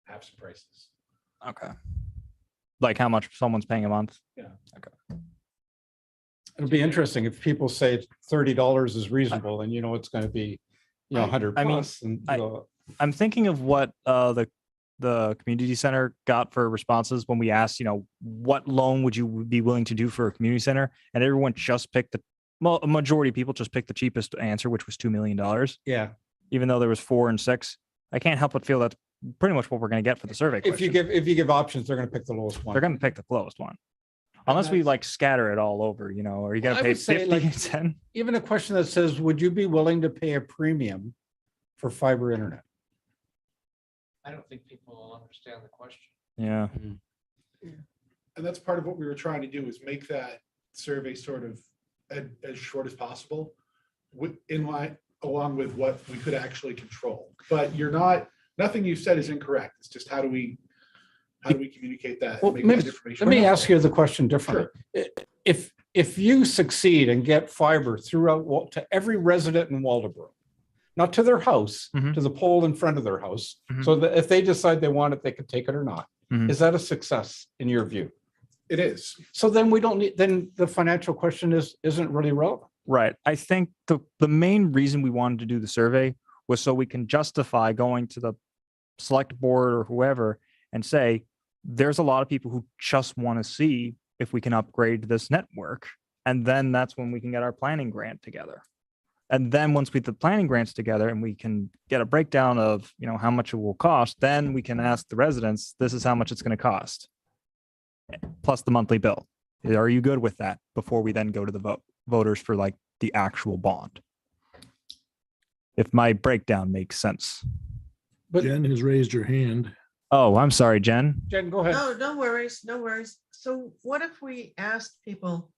Have some prices. okay, like how much someone's paying a month. It'll be interesting if people say $30 is reasonable, and it's going to be 100 I mean, plus. And I'm thinking of what the community center got for responses when we asked, what loan would you be willing to do for a community center, and everyone just picked a majority of people just picked the cheapest answer, which was $2 million. yeah, Even though there was 4 and 6. I can't help but feel that's pretty much what we're going to get for the survey. if you give options, they're going to pick the lowest one. they're going to pick the lowest one, unless we scatter it all over. Are you going to I pay would say, 50 and 10? Even a question that says, would you be willing to pay a premium for fiber internet? I don't think people will understand the question. Yeah. And that's part of what we were trying to do, is make that survey sort of as short as possible, in line along with what we could actually control. But nothing you said is incorrect. It's just how do we communicate that? Well, Make maybe, that information let me available? ask you the question differently. If you succeed and get fiber throughout to every resident in Waldenburg, not to their house, to the pole in front of their house, so that if they decide they want it, they can take it or not. Is that a success in your view? It is. So then we don't need, then the financial question isn't really relevant. Right. I think the main reason we wanted to do the survey was so we can justify going to the select board or whoever and say, there's a lot of people who just want to see if we can upgrade this network. And then that's when we can get our planning grant together. And then once we get the planning grants together and we can get a breakdown of, how much it will cost, then we can ask the residents, this is how much it's going to cost, plus the monthly bill. Are you good with that before we then go to the voters for the actual bond? If my breakdown makes sense. But Jen has raised her hand. Oh, I'm sorry, Jen. Jen, go ahead. No, no worries, no worries. So what if we asked people,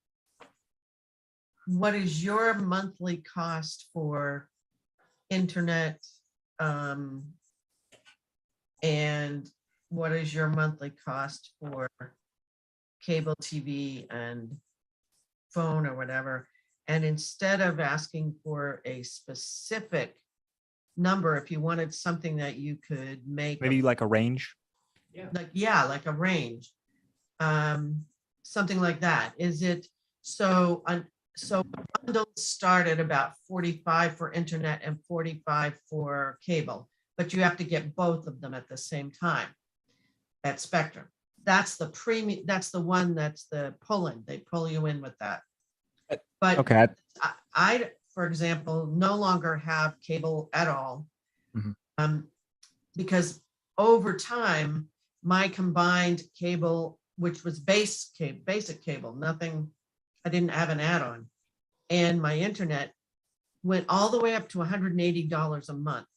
what is your monthly cost for internet? And what is your monthly cost for cable TV and phone or whatever? And instead of asking for a specific number, if you wanted something that you could make Maybe like a range. like a range, something like that. Is it so bundles start at about 45 for internet and 45 for cable, but you have to get both of them at the same time at Spectrum. That's the premium. That's the one that's the pull-in. They pull you in with that. But Okay. I, for example, no longer have cable at all. Mhm. Because over time, my combined cable, which was basic cable, nothing, I didn't have an add-on, and my internet went all the way up to $180 a month.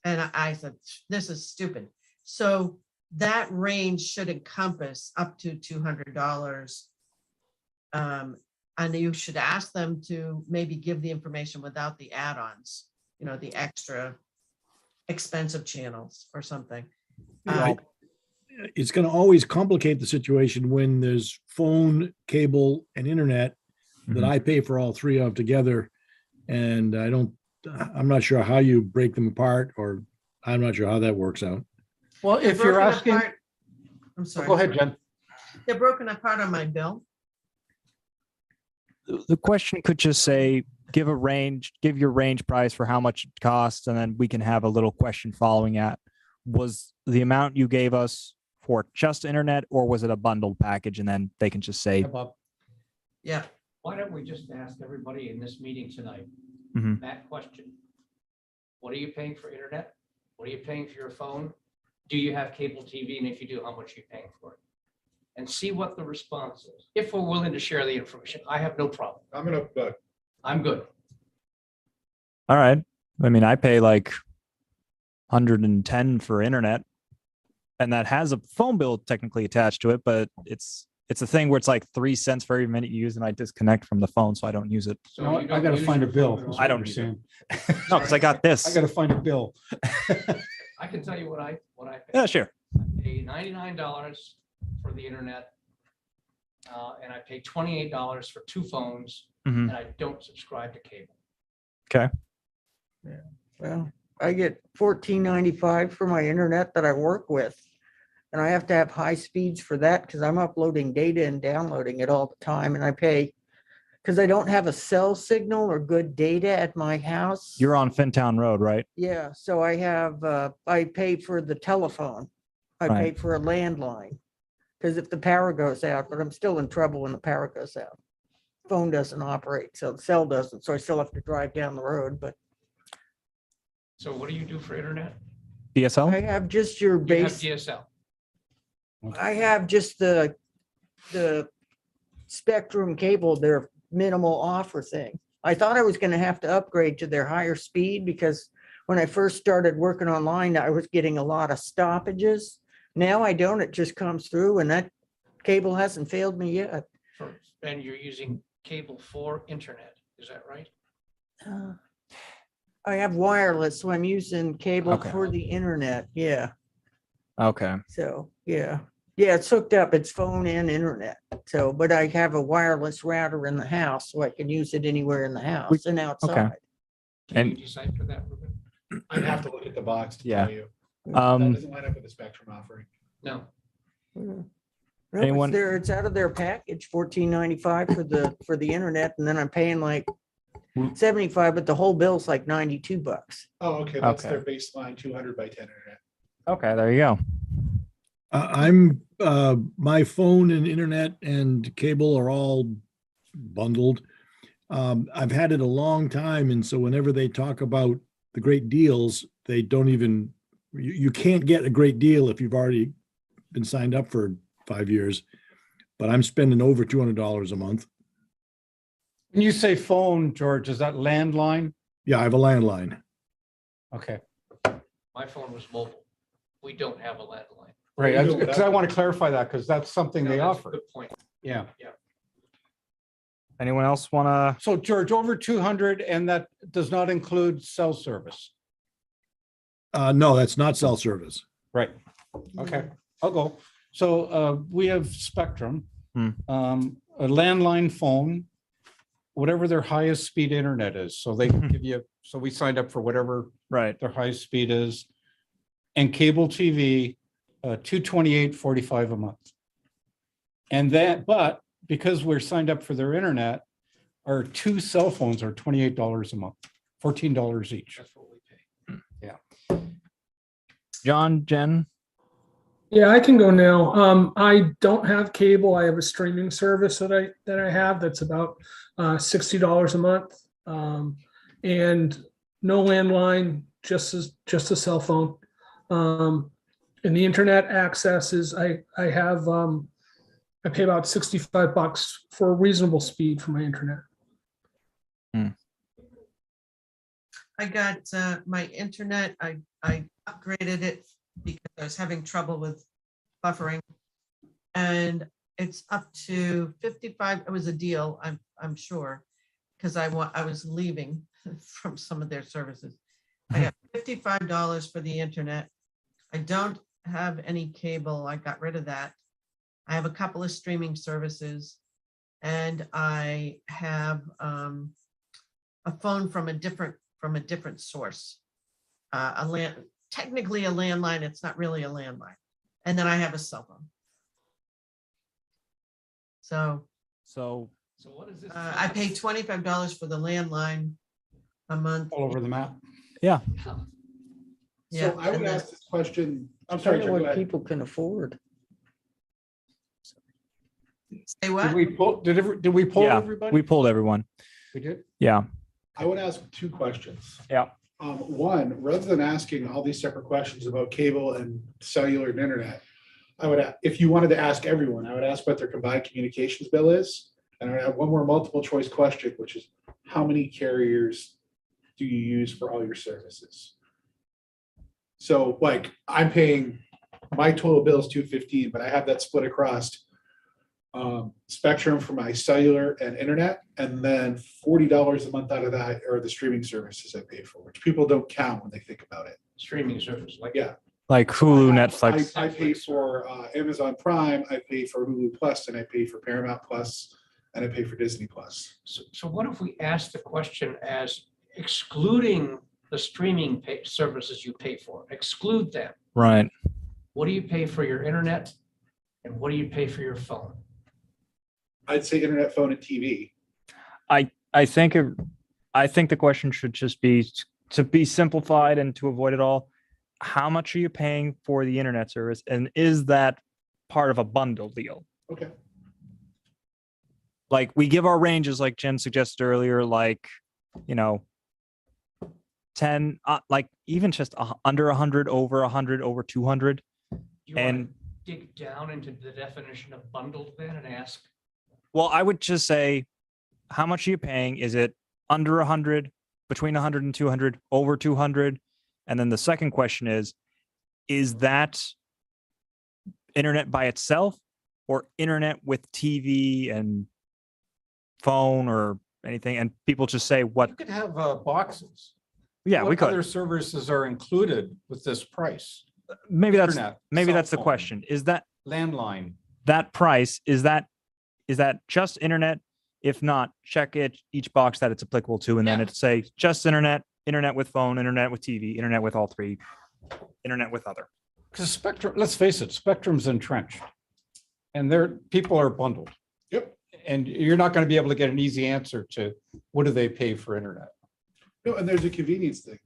And I said, this is stupid. So that range should encompass up to $200. And you should ask them to maybe give the information without the add-ons, the extra expensive channels or something. Right. It's going to always complicate the situation when there's phone, cable, and internet that Mhm. I pay for all three of together. And I'm not sure how you break them apart, or I'm not sure how that works out. Well, They're if you're broken asking, apart- I'm sorry. go ahead, Jen. They're broken apart on my bill. The question could just say, give your range price for how much it costs, and then we can have a little question following at. Was the amount you gave us for just internet, or was it a bundled package? And then they can just say, Yeah, Bob. Yeah. Why don't we just ask everybody in this meeting tonight Mhm. that question? What are you paying for internet? What are you paying for your phone? Do you have cable TV? And if you do, how much are you paying for it? And see what the response is. If we're willing to share the information, I have no problem. I'm good. all right. I mean, I pay like 110 for internet, and that has a phone bill technically attached to it, but it's a thing where it's like 3 cents for every minute you use, and I disconnect from the phone, so I don't use it. So No, you I don't gotta use find a your bill. phone is at what I don't you're use saying. No, because I got I this. gotta find a bill. I can tell you what I pay. Yeah, sure. I pay $99 for the internet. And I pay $28 for 2 phones, Mhm. and I don't subscribe to cable. Well, I get $14.95 for my internet that I work with. And I have to have high speeds for that because I'm uploading data and downloading it all the time. And I pay, because I don't have a cell signal or good data at my house. You're on Fintown Road, right? Yeah, so I pay for the telephone. I pay Right. for a landline. Because if the power goes out, but I'm still in trouble when the power goes out. Phone doesn't operate, so the cell doesn't, so I still have to drive down the road, but So what do you do for internet? DSL? I have just your You have base, DSL. I have just the Spectrum cable, their minimal offer thing. I thought I was gonna have to upgrade to their higher speed because when I first started working online, I was getting a lot of stoppages. Now I don't, it just comes through and that cable hasn't failed me yet. And you're using cable for internet, is that right? I have wireless, so I'm using cable Okay. for the internet, yeah, Okay. so, yeah. Yeah, it's hooked up, it's phone and internet, so, but I have a wireless router in the house, so I can use it anywhere in the house and outside. Can you And- decipher that, Ruben? I'd have to look at the box to Yeah. tell you. That Um, doesn't line up with the Spectrum offering. No. No, it's Anyone- there, it's out of their package, $14.95 for the internet, and then I'm paying like $75, but the whole bill's like $92. Oh, okay, that's Okay. their baseline 200 by 10 internet. okay, there you go. My phone and internet and cable are all bundled. I've had it a long time, and so whenever they talk about the great deals, they don't even, you can't get a great deal if you've already been signed up for 5 years. But I'm spending over $200 a month. When you say phone, George, is that landline? Yeah, I have a landline. Okay, My phone was mobile. We don't have a landline. right, You don't because I want to clarify that, because that's something No, they that's a offer. Good point. Yeah. Anyone else want to? So George, over 200, and that does not include cell service. No, that's not cell service. Right. Okay, I'll go. So we have Spectrum, Hmm. a landline phone, whatever their highest speed internet is. So they can give you, so we signed up for whatever Right. their highest speed is. And cable TV, $228.45 a month. And that, but because we're signed up for their internet, our 2 cell phones are $28 a month, $14 each. That's what we pay. John, Jen, Yeah, I can go now. I don't have cable. I have a streaming service that I have that's about $60 a month. And no landline, just a cell phone. And the internet access is I have I pay about $65 for a reasonable speed for my internet. I got my internet, I upgraded it because I was having trouble with buffering. And it's up to 55, it was a deal, I'm sure, because I was leaving from some of their services. I got $55 for the internet. I don't have any cable, I got rid of that. I have a couple of streaming services, and I have a phone from a different source. Technically a landline, it's not really a landline. And then I have a cell phone. So So So what is this? I pay $25 for the landline a month. All over the map. yeah, Yeah, So I would and then- ask this question, I'm I sorry, don't Joe, know go what ahead. people can afford. Say Did what? we pull, did we pull yeah, everybody? we pulled everyone. We did? Yeah, I would ask two questions. yeah. One, rather than asking all these separate questions about cable and cellular and internet, I would, if you wanted to ask everyone, I would ask what their combined communications bill is. And I would have one more multiple choice question, which is how many carriers do you use for all your services? So like I'm paying, my total bill is $215, but I have that split across Spectrum for my cellular and internet, and then $40 a month out of that are the streaming services I pay for, which people don't count when they think about it. Streaming service, like. Yeah. Like Hulu, Netflix. I pay for Amazon Prime, I pay for Hulu Plus, and I pay for Paramount Plus, and I pay for Disney Plus. So what if we ask the question as excluding the streaming services you pay for, exclude them? Right. What do you pay for your internet? And what do you pay for your phone? I'd say internet, phone, and TV. I think the question should just be to be simplified and to avoid it all. How much are you paying for the internet service, and is that part of a bundle deal? Okay. Like we give our ranges, like Jen suggested earlier, like 10, like even just under 100, over 100, over 200. Do you want And to dig down into the definition of bundled then and ask? well, I would just say, how much are you paying? Is it under 100, between 100 and 200, over 200? And then the second question is that internet by itself or internet with TV and phone or anything? And people just say, what? You could have boxes. Yeah, we What could. other services are included with this price? Maybe that's Internet, maybe cell that's the phone, question. Is that Landline. that price? Is that just internet? If not, check each box that it's applicable to, and then Yeah. it'd say just internet, internet with phone, internet with TV, internet with all three, internet with other. Because Spectrum, let's face it, Spectrum's entrenched. And people are bundled. Yep. And you're not going to be able to get an easy answer to what do they pay for internet? No, and there's a convenience thing.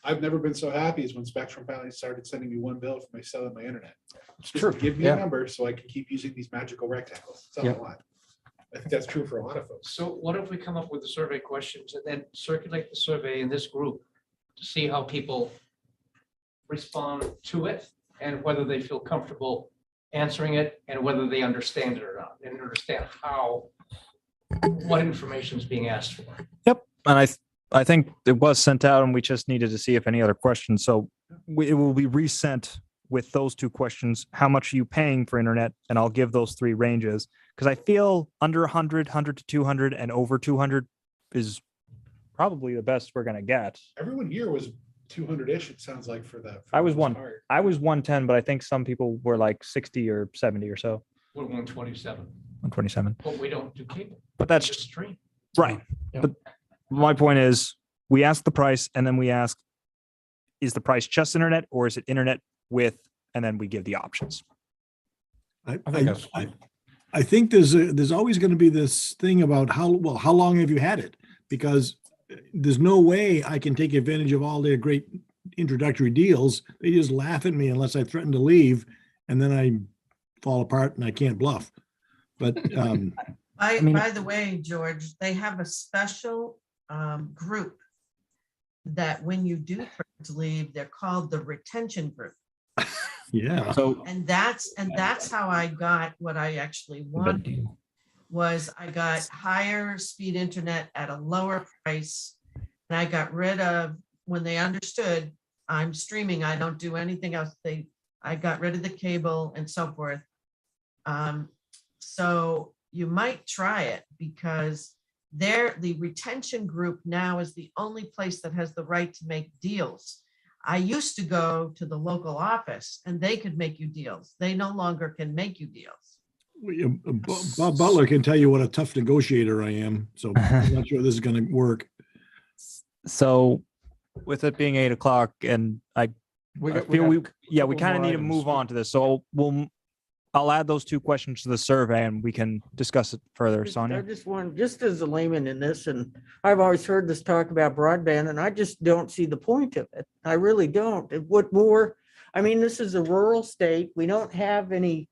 I've never been so happy as when Spectrum finally started sending me one bill for my cell and my internet. It's Just true. Give me Yeah. a number so I can keep using these magical rectangles. That's all I Yeah. want. I think that's true for a lot of folks. So what if we come up with the survey questions and then circulate the survey in this group to see how people respond to it and whether they feel comfortable answering it and whether they understand it or not, and understand what information is being asked for. Yep, and I think it was sent out, and we just needed to see if any other questions. So it will be resent with those two questions. How much are you paying for internet? And I'll give those three ranges because I feel under 100, 100 to 200, and over 200 is probably the best we're gonna get. Everyone here was 200-ish, it sounds like, for that. for I the was most one. part. I was 110, but I think some people were like 60 or 70 or so, We're 127, 127. but we don't do cable. But We that's just stream. right. Yep. But my point is, we ask the price, and then we ask, is the price just internet, or is it internet with, and then we give the options. I I think that's fine. I think there's always going to be this thing about how long have you had it? Because there's no way I can take advantage of all their great introductory deals. They just laugh at me unless I threaten to leave. and then I fall apart and I can't bluff. But By the way, George, they have a special group that when you do parental leave, they're called the retention group. yeah, So And that's how I got what I actually wanted, was I got higher speed internet at a lower price. And I got rid of, when they understood I'm streaming, I don't do anything else. I got rid of the cable and so forth. So you might try it, because the retention group now is the only place that has the right to make deals. I used to go to the local office and they could make you deals. They no longer can make you deals. Bob Butler can tell you what a tough negotiator I am. So I'm not sure this is going to work. so with it being 8 o'clock, and I feel we couple kind of more need to items. move on to this. So I'll add those 2 questions to the survey and we can discuss it further. I Sonia? just want, just as a layman in this, and I've always heard this talk about broadband, and I just don't see the point of it. I really don't. What more? I mean, this is a rural state. We don't have any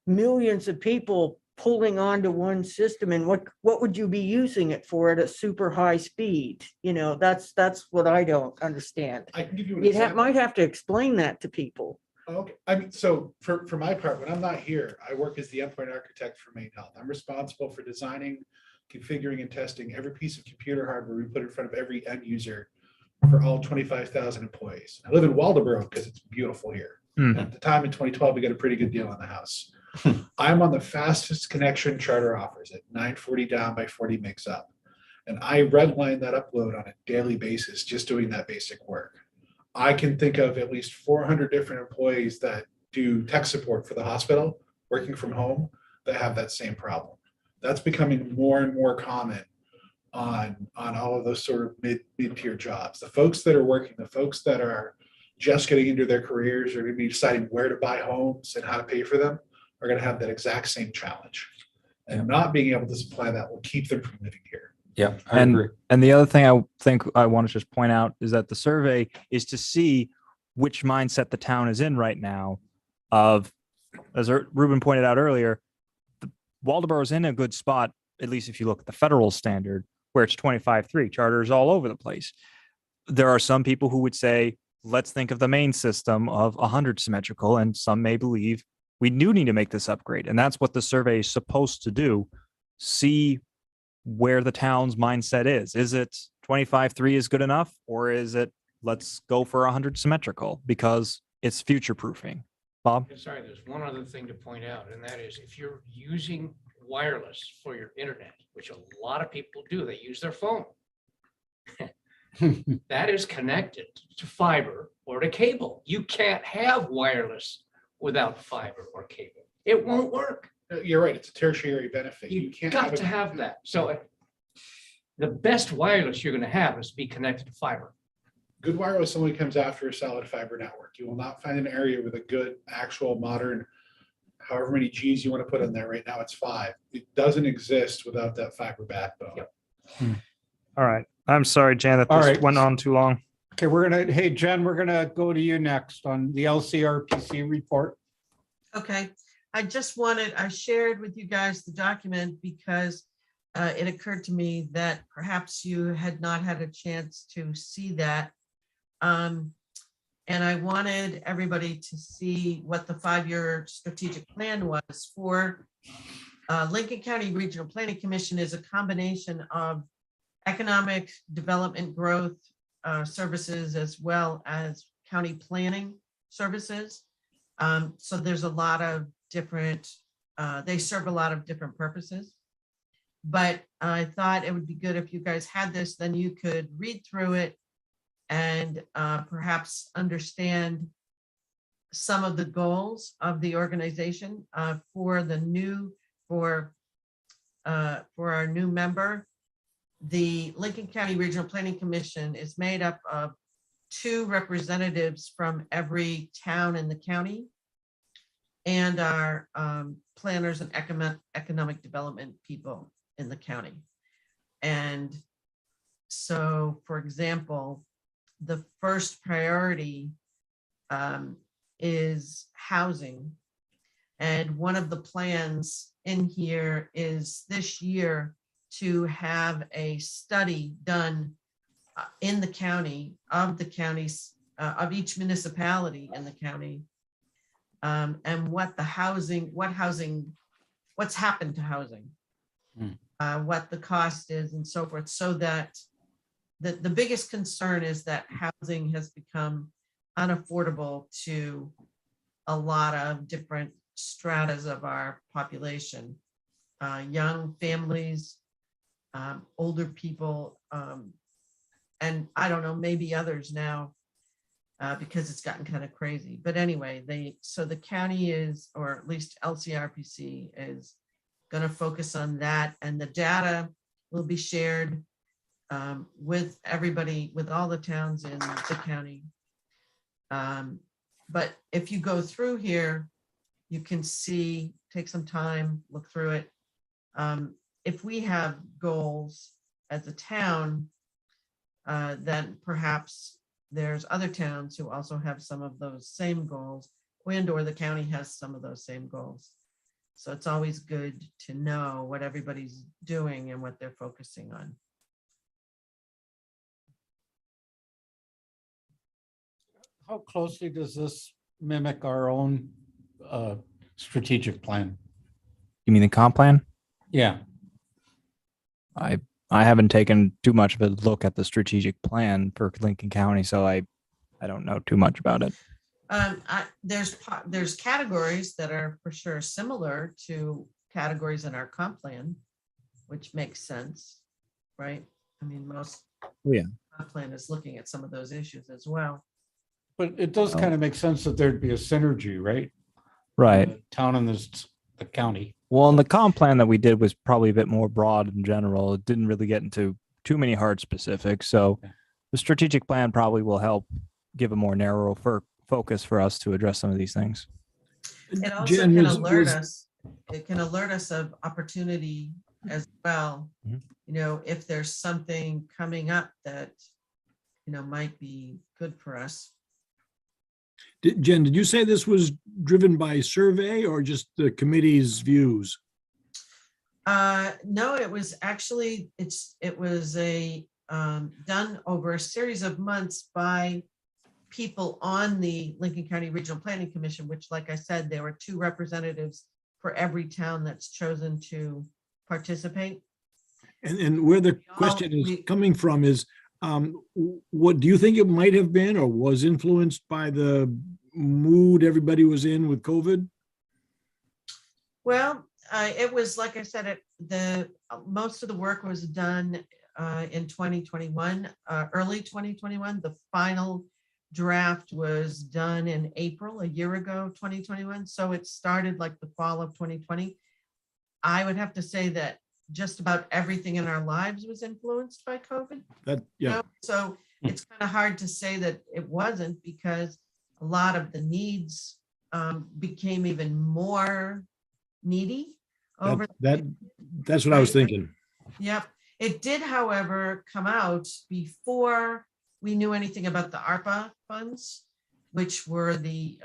millions of people pulling onto one system, and what would you be using it for at a super high speed? You know, that's what I don't understand. I can give you an You example. might have to explain that to people. Okay, I mean, so for my part, when I'm not here, I work as the endpoint architect for Maine Health. I'm responsible for designing, configuring, and testing every piece of computer hardware we put in front of every end user for all 25,000 employees. I live in Waldenburg because it's beautiful here. Mhm. At the time in 2012, we got a pretty good deal on the house. I'm on the fastest connection Charter offers at 940 down by 40 megs up. And I redline that upload on a daily basis, just doing that basic work. I can think of at least 400 different employees that do tech support for the hospital, working from home, that have that same problem. That's becoming more and more common on all of those sort of mid-tier jobs. The folks that are working, the folks that are just getting into their careers, are going to be deciding where to buy homes and how to pay for them, are going to have that exact same challenge. And not being able to supply that will keep them from living here. Yeah, I agree. And the other thing I think I want to just point out is that the survey is to see which mindset the town is in right now of, as Ruben pointed out earlier, Waldeboro is in a good spot, at least if you look at the federal standard, where it's 25.3, charters all over the place. There are some people who would say, let's think of the main system of 100 symmetrical, and some may believe we do need to make this upgrade. And that's what the survey is supposed to do. See where the town's mindset is. Is it 25.3 is good enough? Or is it, let's go for 100 symmetrical because it's future proofing? Bob? Sorry, there's one other thing to point out, and that is if you're using wireless for your internet, which a lot of people do, they use their phone. That is connected to fiber or to cable. You can't have wireless without fiber or cable. It won't work. You're right. It's a tertiary benefit. You can't got a- to have that. So the best wireless you're going to have is to be connected to fiber. Good wireless only comes after a solid fiber network. You will not find an area with a good, actual, modern, however many Gs you want to put in there. Right now, it's 5. It doesn't exist without that fiber backbone. Yep. All right. I'm sorry, Jan, that All this right. went on too long. Okay, hey, Jen, we're gonna go to you next on the LCRPC report. Okay, I shared with you guys the document because it occurred to me that perhaps you had not had a chance to see that. And I wanted everybody to see what the 5-year strategic plan was for Lincoln County Regional Planning Commission. Is a combination of economic development growth services as well as county planning services. So there's a lot of different, they serve a lot of different purposes. But I thought it would be good if you guys had this, then you could read through it and perhaps understand some of the goals of the organization for our new member. The Lincoln County Regional Planning Commission is made up of 2 representatives from every town in the county and our planners and economic development people in the county. And so, for example, the first priority is housing. And one of the plans in here is this year to have a study done in the county, of the counties, of each municipality in the county. And what the housing, what's happened to housing, what the cost is and so forth, so that the biggest concern is that housing has become unaffordable to a lot of different stratas of our population, young families, older people, and I don't know, maybe others now, because it's gotten kind of crazy. But anyway, so the county is, or at least LCRPC is going to focus on that, and the data will be shared with everybody, with all the towns in the county. But if you go through here, you can see, take some time, look through it. If we have goals as a town, then perhaps there's other towns who also have some of those same goals, and/or the county has some of those same goals. So it's always good to know what everybody's doing and what they're focusing on. How closely does this mimic our own strategic plan? You mean the comp plan? Yeah, I haven't taken too much of a look at the strategic plan for Lincoln County, so I don't know too much about it. There's categories that are for sure similar to categories in our comp plan, which makes sense, right? I mean, most comp plan is looking at some of those issues as well. but it does kind of make sense that there'd be a synergy, right? Right. The town and the county. Well, and the comp plan that we did was probably a bit more broad in general. It didn't really get into too many hard specifics. So the strategic plan probably will help give a more narrow focus for us to address some of these things. It also Jen, can was- alert was- us. It can alert us of opportunity as well. Mhm. You know, if there's something coming up that, you know, might be good for us. Jen, did you say this was driven by survey or just the committee's views? No, it was actually, it was done over a series of months by people on the Lincoln County Regional Planning Commission, which, like I said, there were 2 representatives for every town that's chosen to participate. And where the question is coming from is, what do you think it might have been or was influenced by the mood everybody was in with COVID? Well, it was, like I said, most of the work was done in 2021, early 2021. The final draft was done in April, a year ago, 2021. So it started like the fall of 2020. I would have to say that just about everything in our lives was influenced by COVID. So it's kind of hard to say that it wasn't, because a lot of the needs became even more needy over That's what I was thinking. Yep. It did, however, come out before we knew anything about the ARPA funds, which were the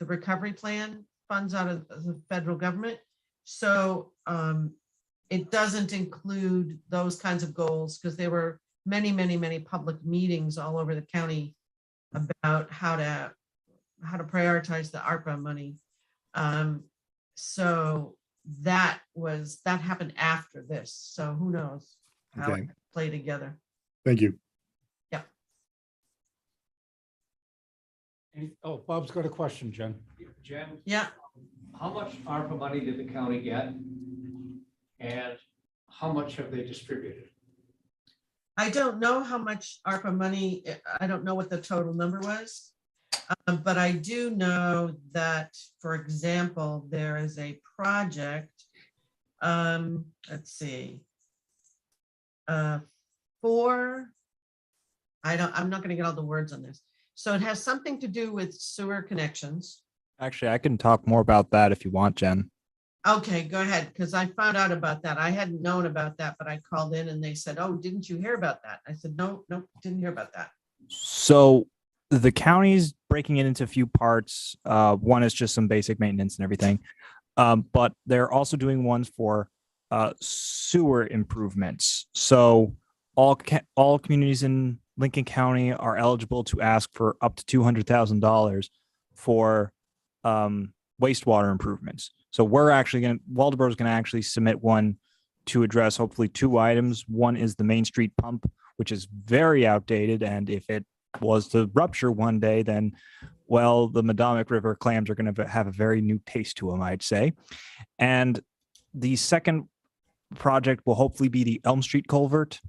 recovery plan funds out of the federal government. So it doesn't include those kinds of goals, because there were many, many, many public meetings all over the county about how to prioritize the ARPA money. So that happened after this. So who knows how Okay. it play together. Thank you. Oh, Bob's got a question, Jen. Jen, Yeah. how much ARPA money did the county get? And how much have they distributed? I don't know how much ARPA money, I don't know what the total number was. But I do know that, for example, there is a project, let's see, I'm not going to get all the words on this. So it has something to do with sewer connections. Actually, I can talk more about that if you want, Jen. Okay, go ahead, because I found out about that. I hadn't known about that, but I called in and they said, "Oh, didn't you hear about that?" I said, "No, didn't hear about that." So The county's breaking it into a few parts. One is just some basic maintenance and everything. But they're also doing ones for sewer improvements. So all communities in Lincoln County are eligible to ask for up to $200,000 for wastewater improvements. So Waldenburg is going to actually submit one to address hopefully two items. One is the Main Street pump, which is very outdated, and if it was to rupture one day, then, well, the Madomic River clams are going to have a very new taste to them, I'd say. And the second project will hopefully be the Elm Street culvert,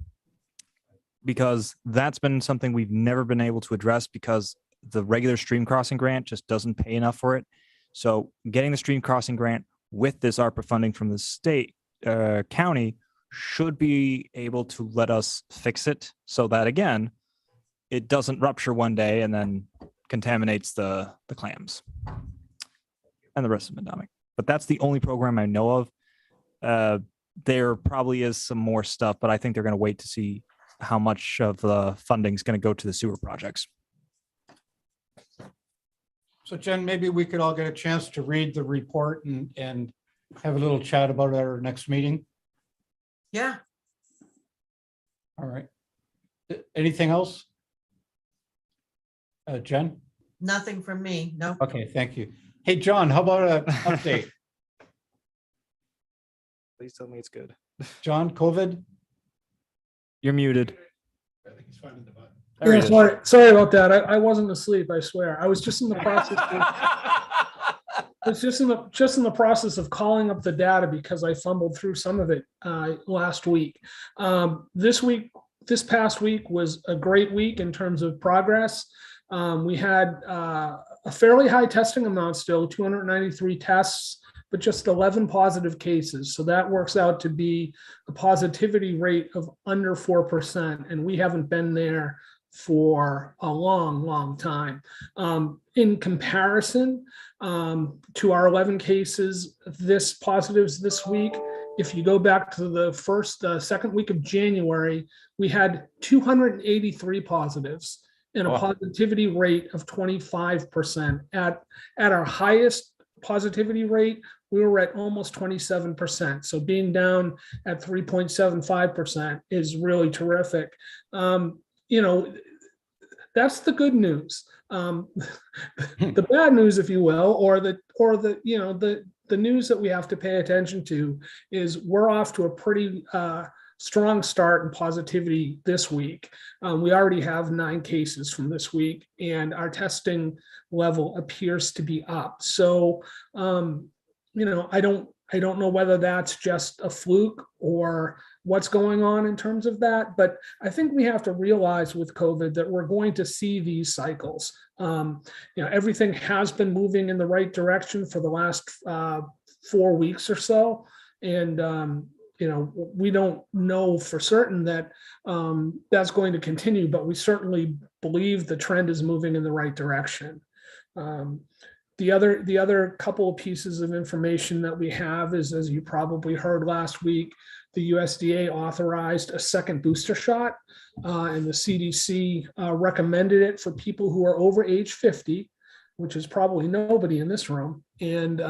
because that's been something we've never been able to address because the regular stream crossing grant just doesn't pay enough for it. So getting the stream crossing grant with this ARPA funding from the state county should be able to let us fix it so that, again, it doesn't rupture one day and then contaminates the clams and the rest of Madomic. But that's the only program I know of. There probably is some more stuff, but I think they're going to wait to see how much of the funding is going to go to the sewer projects. So Jen, maybe we could all get a chance to read the report and have a little chat about our next meeting. Yeah, All right. Anything else? Jen? nothing from me. No. Okay, thank you. Hey, John, how about an update? Please tell me it's good. John, COVID? You're muted. I think he's finding the button. There Yeah, he is. sorry about that. I wasn't asleep, I swear. I was just in the process. It's just in the process of calling up the data because I fumbled through some of it last week. This past week was a great week in terms of progress. We had a fairly high testing amount still, 293 tests, but just 11 positive cases. So that works out to be a positivity rate of under 4%. And we haven't been there for a long, long time. In comparison to our 11 cases, positives this week, if you go back to the second week of January, we had 283 positives and a positivity rate of 25%. At our highest positivity rate, we were at almost 27%. So being down at 3.75% is really terrific. That's the good news. The bad news, if you will, or the news that we have to pay attention to is we're off to a pretty strong start in positivity this week. We already have 9 cases from this week, and our testing level appears to be up. So, I don't know whether that's just a fluke or what's going on in terms of that, but I think we have to realize with COVID that we're going to see these cycles. Everything has been moving in the right direction for the last 4 weeks or so. And, we don't know for certain that that's going to continue, but we certainly believe the trend is moving in the right direction. The other couple of pieces of information that we have is, as you probably heard last week, the USDA authorized a second booster shot, and the CDC recommended it for people who are over age 50, which is probably nobody in this room, and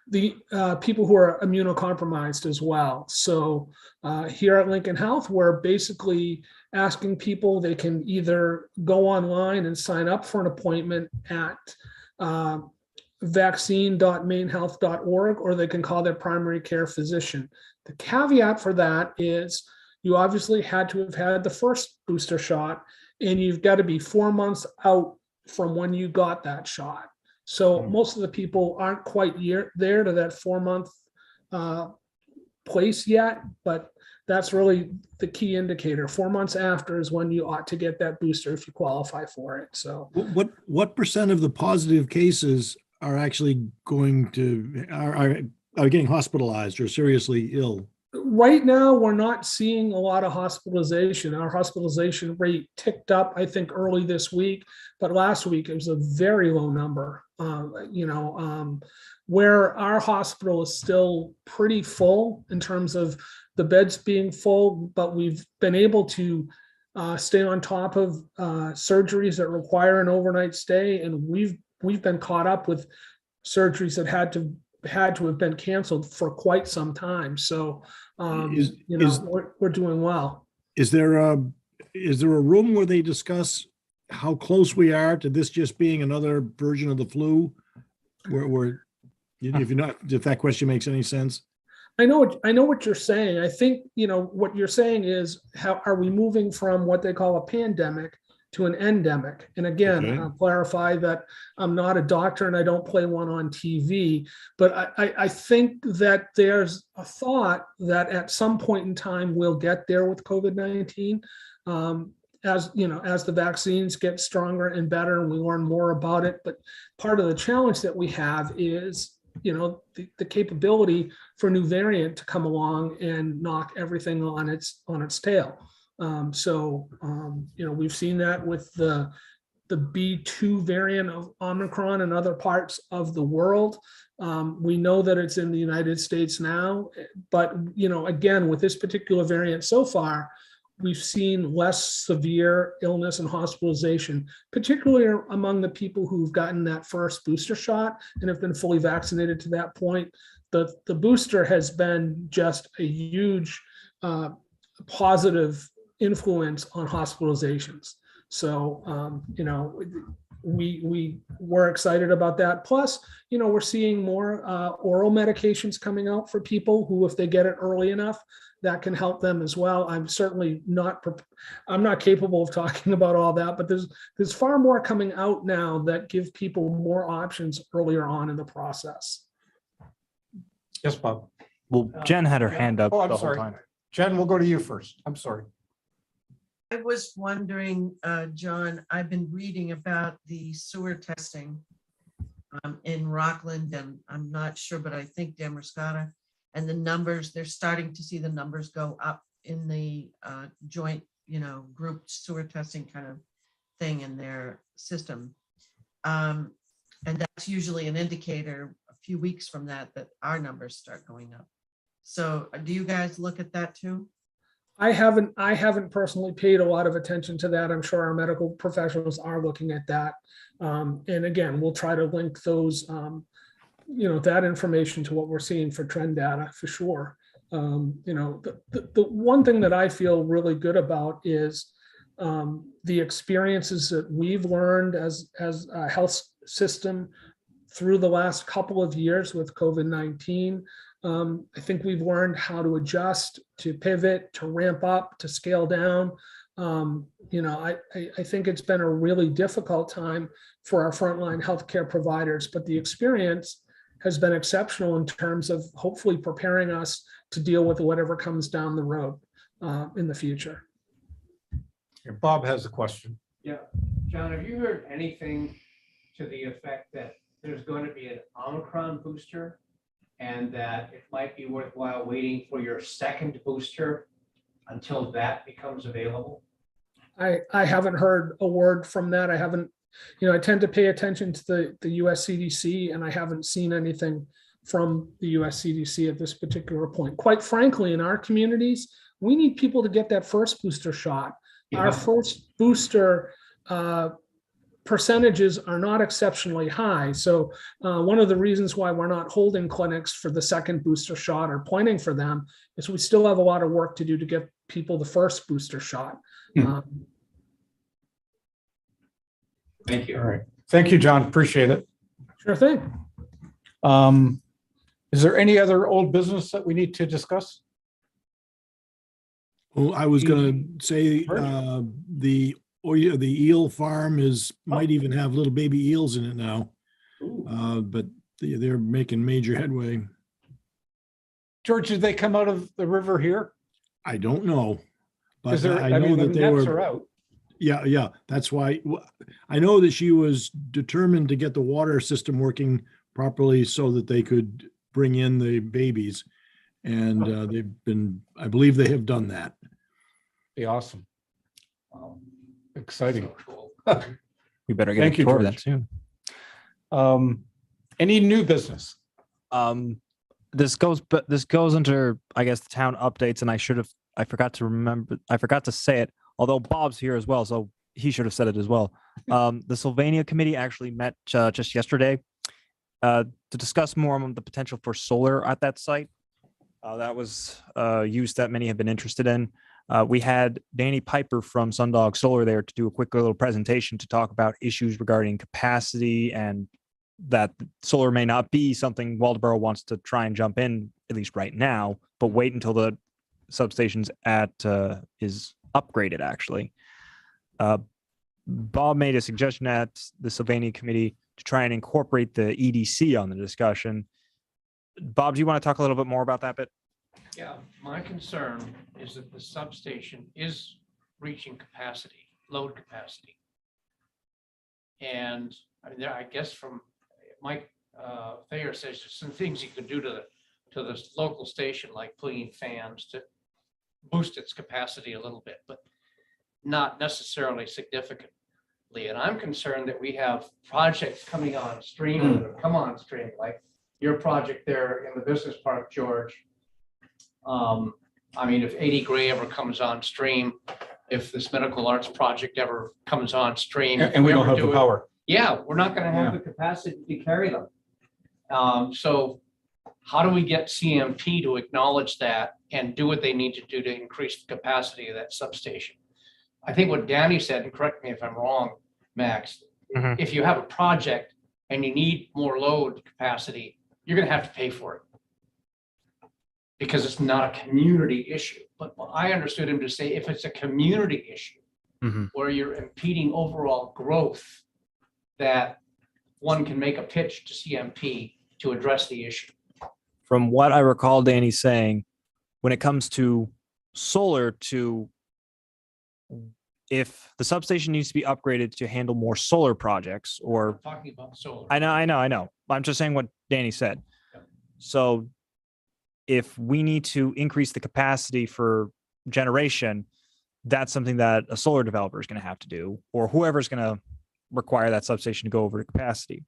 the people who are immunocompromised as well. So here at Lincoln Health, we're basically asking people, they can either go online and sign up for an appointment at vaccine.mainhealth.org, or they can call their primary care physician. The caveat for that is you obviously had to have had the first booster shot, and you've got to be 4 months out from when you got that shot. So most of the people aren't quite there to that 4-month place yet, but that's really the key indicator. 4 months after is when you ought to get that booster if you qualify for it. So What percent of the positive cases are actually are getting hospitalized or seriously ill? right now, we're not seeing a lot of hospitalization. Our hospitalization rate ticked up, I think, early this week, but last week it was a very low number. Where our hospital is still pretty full in terms of the beds being full, but we've been able to stay on top of surgeries that require an overnight stay, and we've been caught up with surgeries that had to have been canceled for quite some time. So we're doing well. Is there a room where they discuss how close we are to this just being another version of the flu? If that question makes any sense. I know what you're saying. I think, what you're saying is, how are we moving from what they call a pandemic to an endemic? And again, Okay. I'll clarify that I'm not a doctor and I don't play one on TV, but I think that there's a thought that at some point in time we'll get there with COVID-19. As the vaccines get stronger and better and we learn more about it. But part of the challenge that we have is, the capability for a new variant to come along and knock everything on its tail. We've seen that with the B2 variant of Omicron in other parts of the world. We know that it's in the United States now, but again, with this particular variant so far, we've seen less severe illness and hospitalization, particularly among the people who've gotten that first booster shot and have been fully vaccinated to that point. The booster has been just a huge positive influence on hospitalizations. So, we were excited about that. Plus, we're seeing more oral medications coming out for people who, if they get it early enough, that can help them as well. I'm certainly I'm not capable of talking about all that, but there's far more coming out now that give people more options earlier on in the process. Yes, Bob. Well, Jen had her hand up Oh, I'm the whole sorry. time. Jen, we'll go to you first. I'm sorry. I was wondering, John, I've been reading about the sewer testing in Rockland, and I'm not sure, but I think Damascotta, and the numbers, they're starting to see the numbers go up in the joint, group sewer testing kind of thing in their system. And that's usually an indicator a few weeks from that our numbers start going up. So do you guys look at that too? I haven't personally paid a lot of attention to that. I'm sure our medical professionals are looking at that. And again, we'll try to link those, that information to what we're seeing for trend data for sure. The one thing that I feel really good about is the experiences that we've learned as a health system through the last couple of years with COVID-19. I think we've learned how to adjust, to pivot, to ramp up, to scale down. I think it's been a really difficult time for our frontline healthcare providers, but the experience has been exceptional in terms of hopefully preparing us to deal with whatever comes down the road in the future. Here, Bob has a question. Yeah, John, have you heard anything to the effect that there's going to be an Omicron booster and that it might be worthwhile waiting for your second booster until that becomes available? I haven't heard a word from that. I haven't, I tend to pay attention to the US CDC, and I haven't seen anything from the US CDC at this particular point. Quite frankly, in our communities, we need people to get that first booster shot. Yeah. Our first booster percentages are not exceptionally high. So one of the reasons why we're not holding clinics for the second booster shot or planning for them is we still have a lot of work to do to get people the first booster shot. Thank you. All right. Thank you, John. Appreciate it. Sure thing. Is there any other old business that we need to discuss? Well, I was gonna say, the Eel Farm might even have little baby eels in it now. But they're making major headway. George, did they come out of the river here? I don't know. Is But there, I know that the they nets were, are out. yeah, that's why, I know that she was determined to get the water system working properly so that they could bring in the babies. And I believe they have done that. Be awesome. Wow. Exciting. So cool. We better get Thank a you, tour of George. that soon. Any new business? This goes under, I guess, the town updates, and I forgot to say it. although Bob's here as well, so he should have said it as well. The Sylvania Committee actually met just yesterday to discuss more on the potential for solar at that site. That was use that many have been interested in. We had Danny Piper from Sundog Solar there to do a quick little presentation to talk about issues regarding capacity and that solar may not be something Waldeboro wants to try and jump in, at least right now, but wait until the substation's is upgraded, actually. Bob made a suggestion at the Sylvania Committee to try and incorporate the EDC on the discussion. Bob, do you want to talk a little bit more about that bit? Yeah, my concern is that the substation is reaching capacity, load capacity. And I mean, I guess from Mike Thayer says there's some things you can do to the local station, like putting in fans to boost its capacity a little bit, but not necessarily significantly. And I'm concerned that we have projects coming on stream or come on stream, like your project there in the business park, George. I mean, if 80 Gray ever comes on stream, if this medical arts project ever comes on stream. And we don't have the power. Yeah, we're not gonna have the capacity to carry them. So how do we get CMP to acknowledge that and do what they need to do to increase the capacity of that substation? I think what Danny said, and correct me if I'm wrong, Max, if you have a project and you need more load capacity, you're gonna have to pay for it, because it's not a community issue. But I understood him to say, if it's a community issue where you're impeding overall growth, that one can make a pitch to CMP to address the issue. From what I recall Danny saying, when it comes to solar, if the substation needs to be upgraded to handle more solar projects, or Talking about solar. I know. I'm just saying what Danny said. So if we need to increase the capacity for generation, that's something that a solar developer is going to have to do, or whoever's going to require that substation to go over to capacity.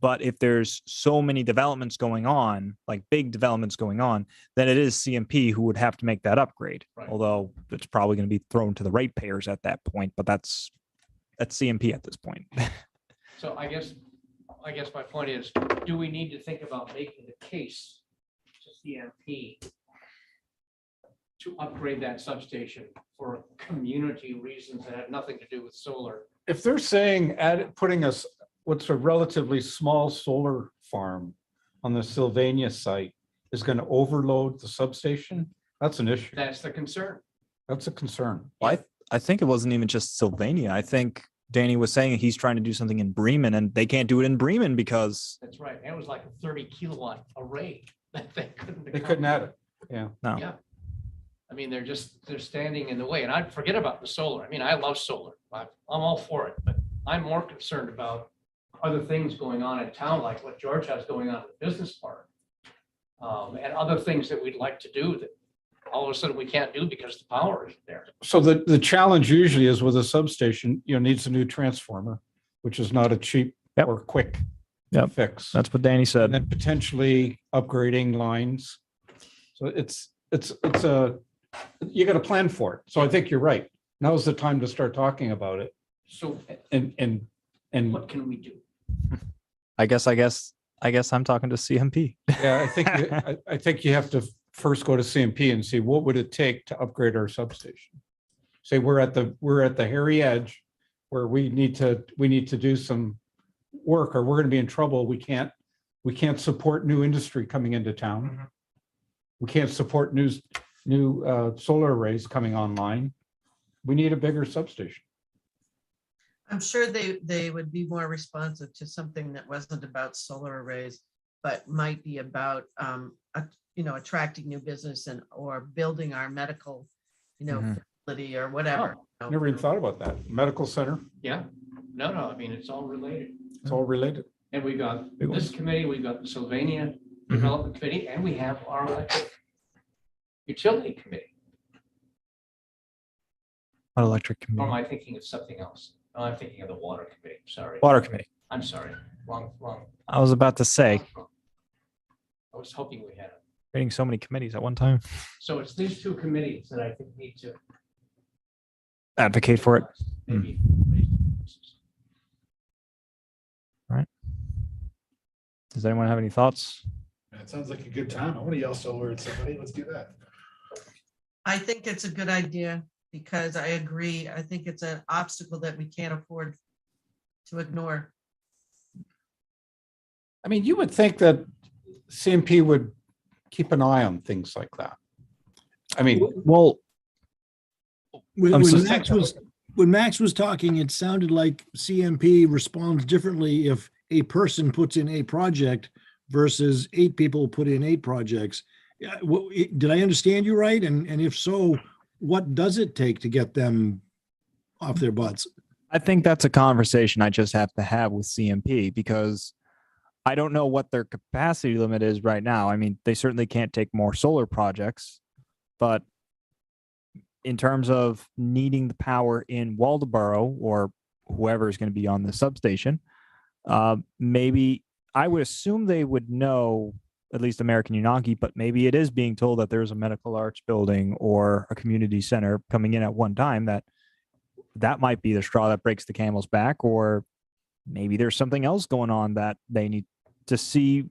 But if there's so many developments going on, like big developments going on, then it is CMP who would have to make that upgrade. Right. Although it's probably going to be thrown to the ratepayers at that point, but that's CMP at this point. So I guess my point is, do we need to think about making the case to CMP to upgrade that substation for community reasons that have nothing to do with solar? If they're saying putting us what's a relatively small solar farm on the Sylvania site is going to overload the substation, that's an issue. That's the concern. That's a concern. Well, I think it wasn't even just Sylvania. I think Danny was saying he's trying to do something in Bremen, and they can't do it in Bremen because That's right. And it was like a 30 kilowatt array that they couldn't. They couldn't add it. Yeah. no. Yeah. I mean, they're standing in the way, and I'd forget about the solar. I mean, I love solar. I'm all for it, but I'm more concerned about other things going on in town, like what George has going on in the business park. And other things that we'd like to do that all of a sudden we can't do because the power isn't there. So the challenge usually is with a substation, needs a new transformer, which is not a cheap Yep. or quick Yep. fix. That's what Danny And said. then potentially upgrading lines. So it's you got to plan for it. So I think you're right. Now's the time to start talking about it. So And what can we do? I guess I'm talking to CMP. yeah, I think you have to first go to CMP and see what would it take to upgrade our substation. Say we're at the hairy edge where we need to do some work, or we're going to be in trouble. We can't support new industry coming into town. We can't support new solar arrays coming online. We need a bigger substation. I'm sure they would be more responsive to something that wasn't about solar arrays, but might be about, attracting new business or building our medical, facility or whatever. Never even thought about that. Medical center, Yeah, no, I mean, it's all related. it's all related. And we've got Big one. this committee, we've got the Sylvania Development Committee, and we have our electric utility committee. What electric Or am committee? I thinking of something else? No, I'm thinking of the water committee. Sorry. Water committee. I'm sorry. Wrong. I was about to say, I was hoping we had it. creating so many committees at one time. So it's these two committees that I think need to advocate for it. Maybe raise the prices. Does anyone have any thoughts? It sounds like a good time. I want to yell solar at somebody. Let's do that. I think it's a good idea because I agree. I think it's an obstacle that we can't afford to ignore. I mean, you would think that CMP would keep an eye on things like that. I mean, Well, When, I'm when so- Max was talking, it sounded like CMP responds differently if a person puts in a project versus 8 people put in 8 projects. Yeah, did I understand you right? And if so, what does it take to get them off their butts? I think that's a conversation I just have to have with CMP because I don't know what their capacity limit is right now. I mean, they certainly can't take more solar projects, but in terms of needing the power in Waldenburg or whoever is going to be on the substation, maybe I would assume they would know, at least American Unagi, but maybe it is being told that there's a medical arts building or a community center coming in at one time that might be the straw that breaks the camel's back, or maybe there's something else going on that they need to see,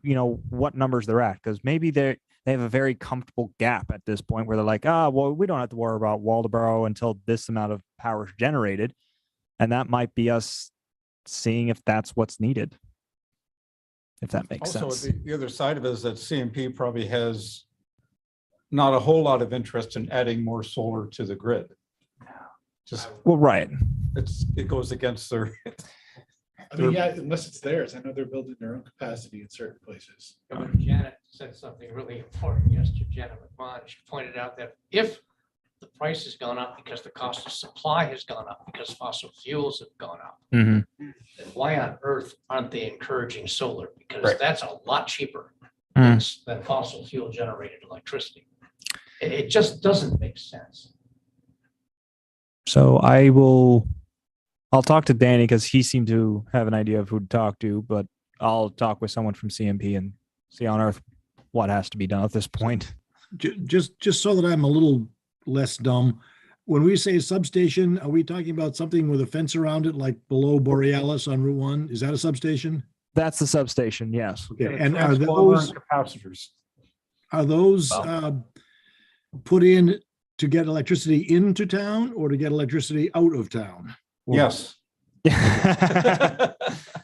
what numbers they're at. Because maybe they have a very comfortable gap at this point where they're like, well, we don't have to worry about Waldenburg until this amount of power is generated. And that might be us seeing if that's what's needed. If that makes also, sense. the other side of it is that CMP probably has not a whole lot of interest in adding more solar to the grid. Just, Well, right. it goes against their, I mean, yeah, unless it's theirs. I know they're building their own capacity in certain places. Janet said something really important yesterday, Janet McMahon. She pointed out that if the price has gone up because the cost of supply has gone up because fossil fuels have gone up, Mhm. then why on earth aren't they encouraging solar? Because Right. that's a lot cheaper Mm. than fossil fuel generated electricity. It just doesn't make sense. So I'll talk to Danny because he seemed to have an idea of who to talk to, but I'll talk with someone from CMP and see on earth what has to be done at this point. Just so that I'm a little less dumb, when we say substation, are we talking about something with a fence around it, like below Borealis on Route 1? Is that a substation? That's the substation, yes. Okay, and are transformer those, and capacitors. are those put in to get electricity into town or to get electricity out of town? Yes.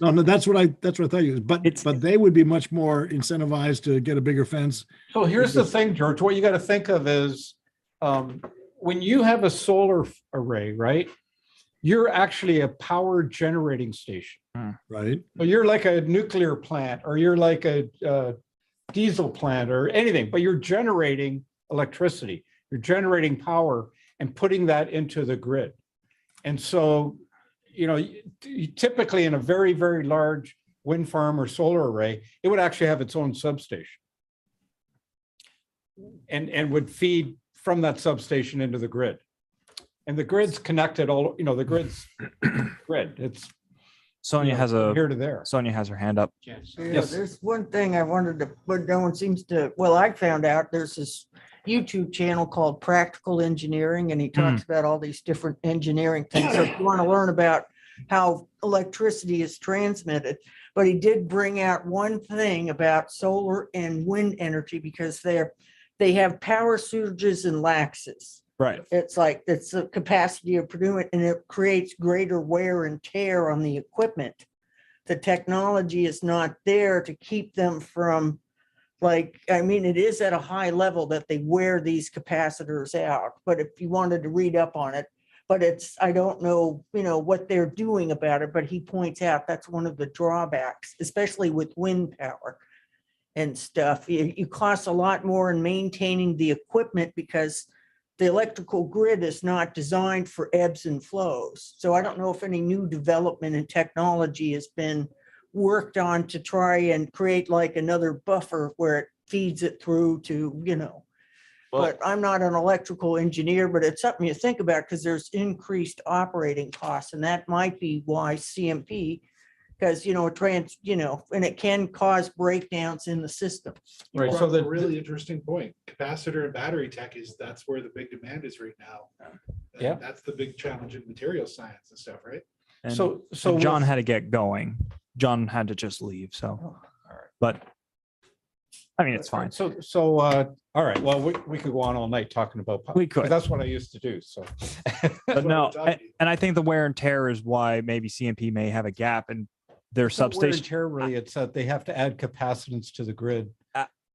No, that's what I thought you, but It's- they would be much more incentivized to get a bigger fence. So here's the thing, George, what you got to think of is when you have a solar array, right? You're actually a power generating station. Right. So you're like a nuclear plant or you're like a diesel plant or anything, but you're generating electricity. You're generating power and putting that into the grid. And so, typically in a very, very large wind farm or solar array, it would actually have its own substation. And would feed from that substation into the grid. And the grid's connected the grid's grid. It's Sonia has here to there. Sonia has her hand up. Yes. Yeah, Yes. there's one thing I wanted to, but no one seems to, well, I found out there's this YouTube channel called Practical Engineering, and he talks about all these different engineering things. So if you want to learn about how electricity is transmitted, but he did bring out one thing about solar and wind energy because they have power surges and laxes. Right. It's like, it's the capacity of producing, and it creates greater wear and tear on the equipment. The technology is not there to keep them from, it is at a high level that they wear these capacitors out. But if you wanted to read up on it, but I don't know, what they're doing about it, but he points out that's one of the drawbacks, especially with wind power and stuff. You cost a lot more in maintaining the equipment because the electrical grid is not designed for ebbs and flows. So I don't know if any new development and technology has been worked on to try and create like another buffer where it feeds it through to, but I'm not an electrical engineer, but it's something you think about because there's increased operating costs, and that might be why CMP Because, and it can cause breakdowns in the system. Right, Brought so up a the, really interesting point. Capacitor and battery tech that's where the big demand is right now. And Yeah. That's the big challenge in material science and stuff, right? And so John with- had to get going. John had to just leave. So, but I mean, it's fine. So, all right, well, we could go on all night talking about. We could. That's what I used to do, so. But what no, we're talking and I think the wear and tear is why maybe CMP may have a gap in their It's not wear and substation. tear, really, it's that they have to add capacitance to the grid.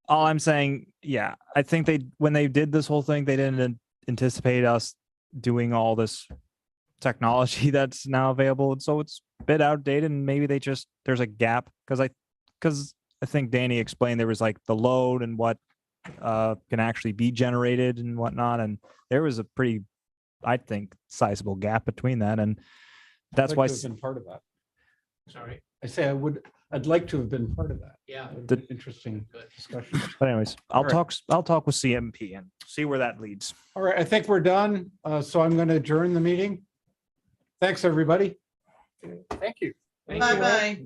All I'm saying, yeah, I think when they did this whole thing, they didn't anticipate us doing all this technology that's now available. And so it's a bit outdated and maybe there's a gap because I think Danny explained there was like the load and what can actually be generated and whatnot. And there was a pretty, I think, sizable gap between that. And that's I'd why like to have been part of that. Sorry. I say I'd like to have been part of that. Yeah. It would be an Interesting Good. discussion. But anyways, All right. I'll talk with CMP and see where that leads. All right, I think we're done. So I'm going to adjourn the meeting. Thanks, everybody. Thank you. Thank you. Bye-bye.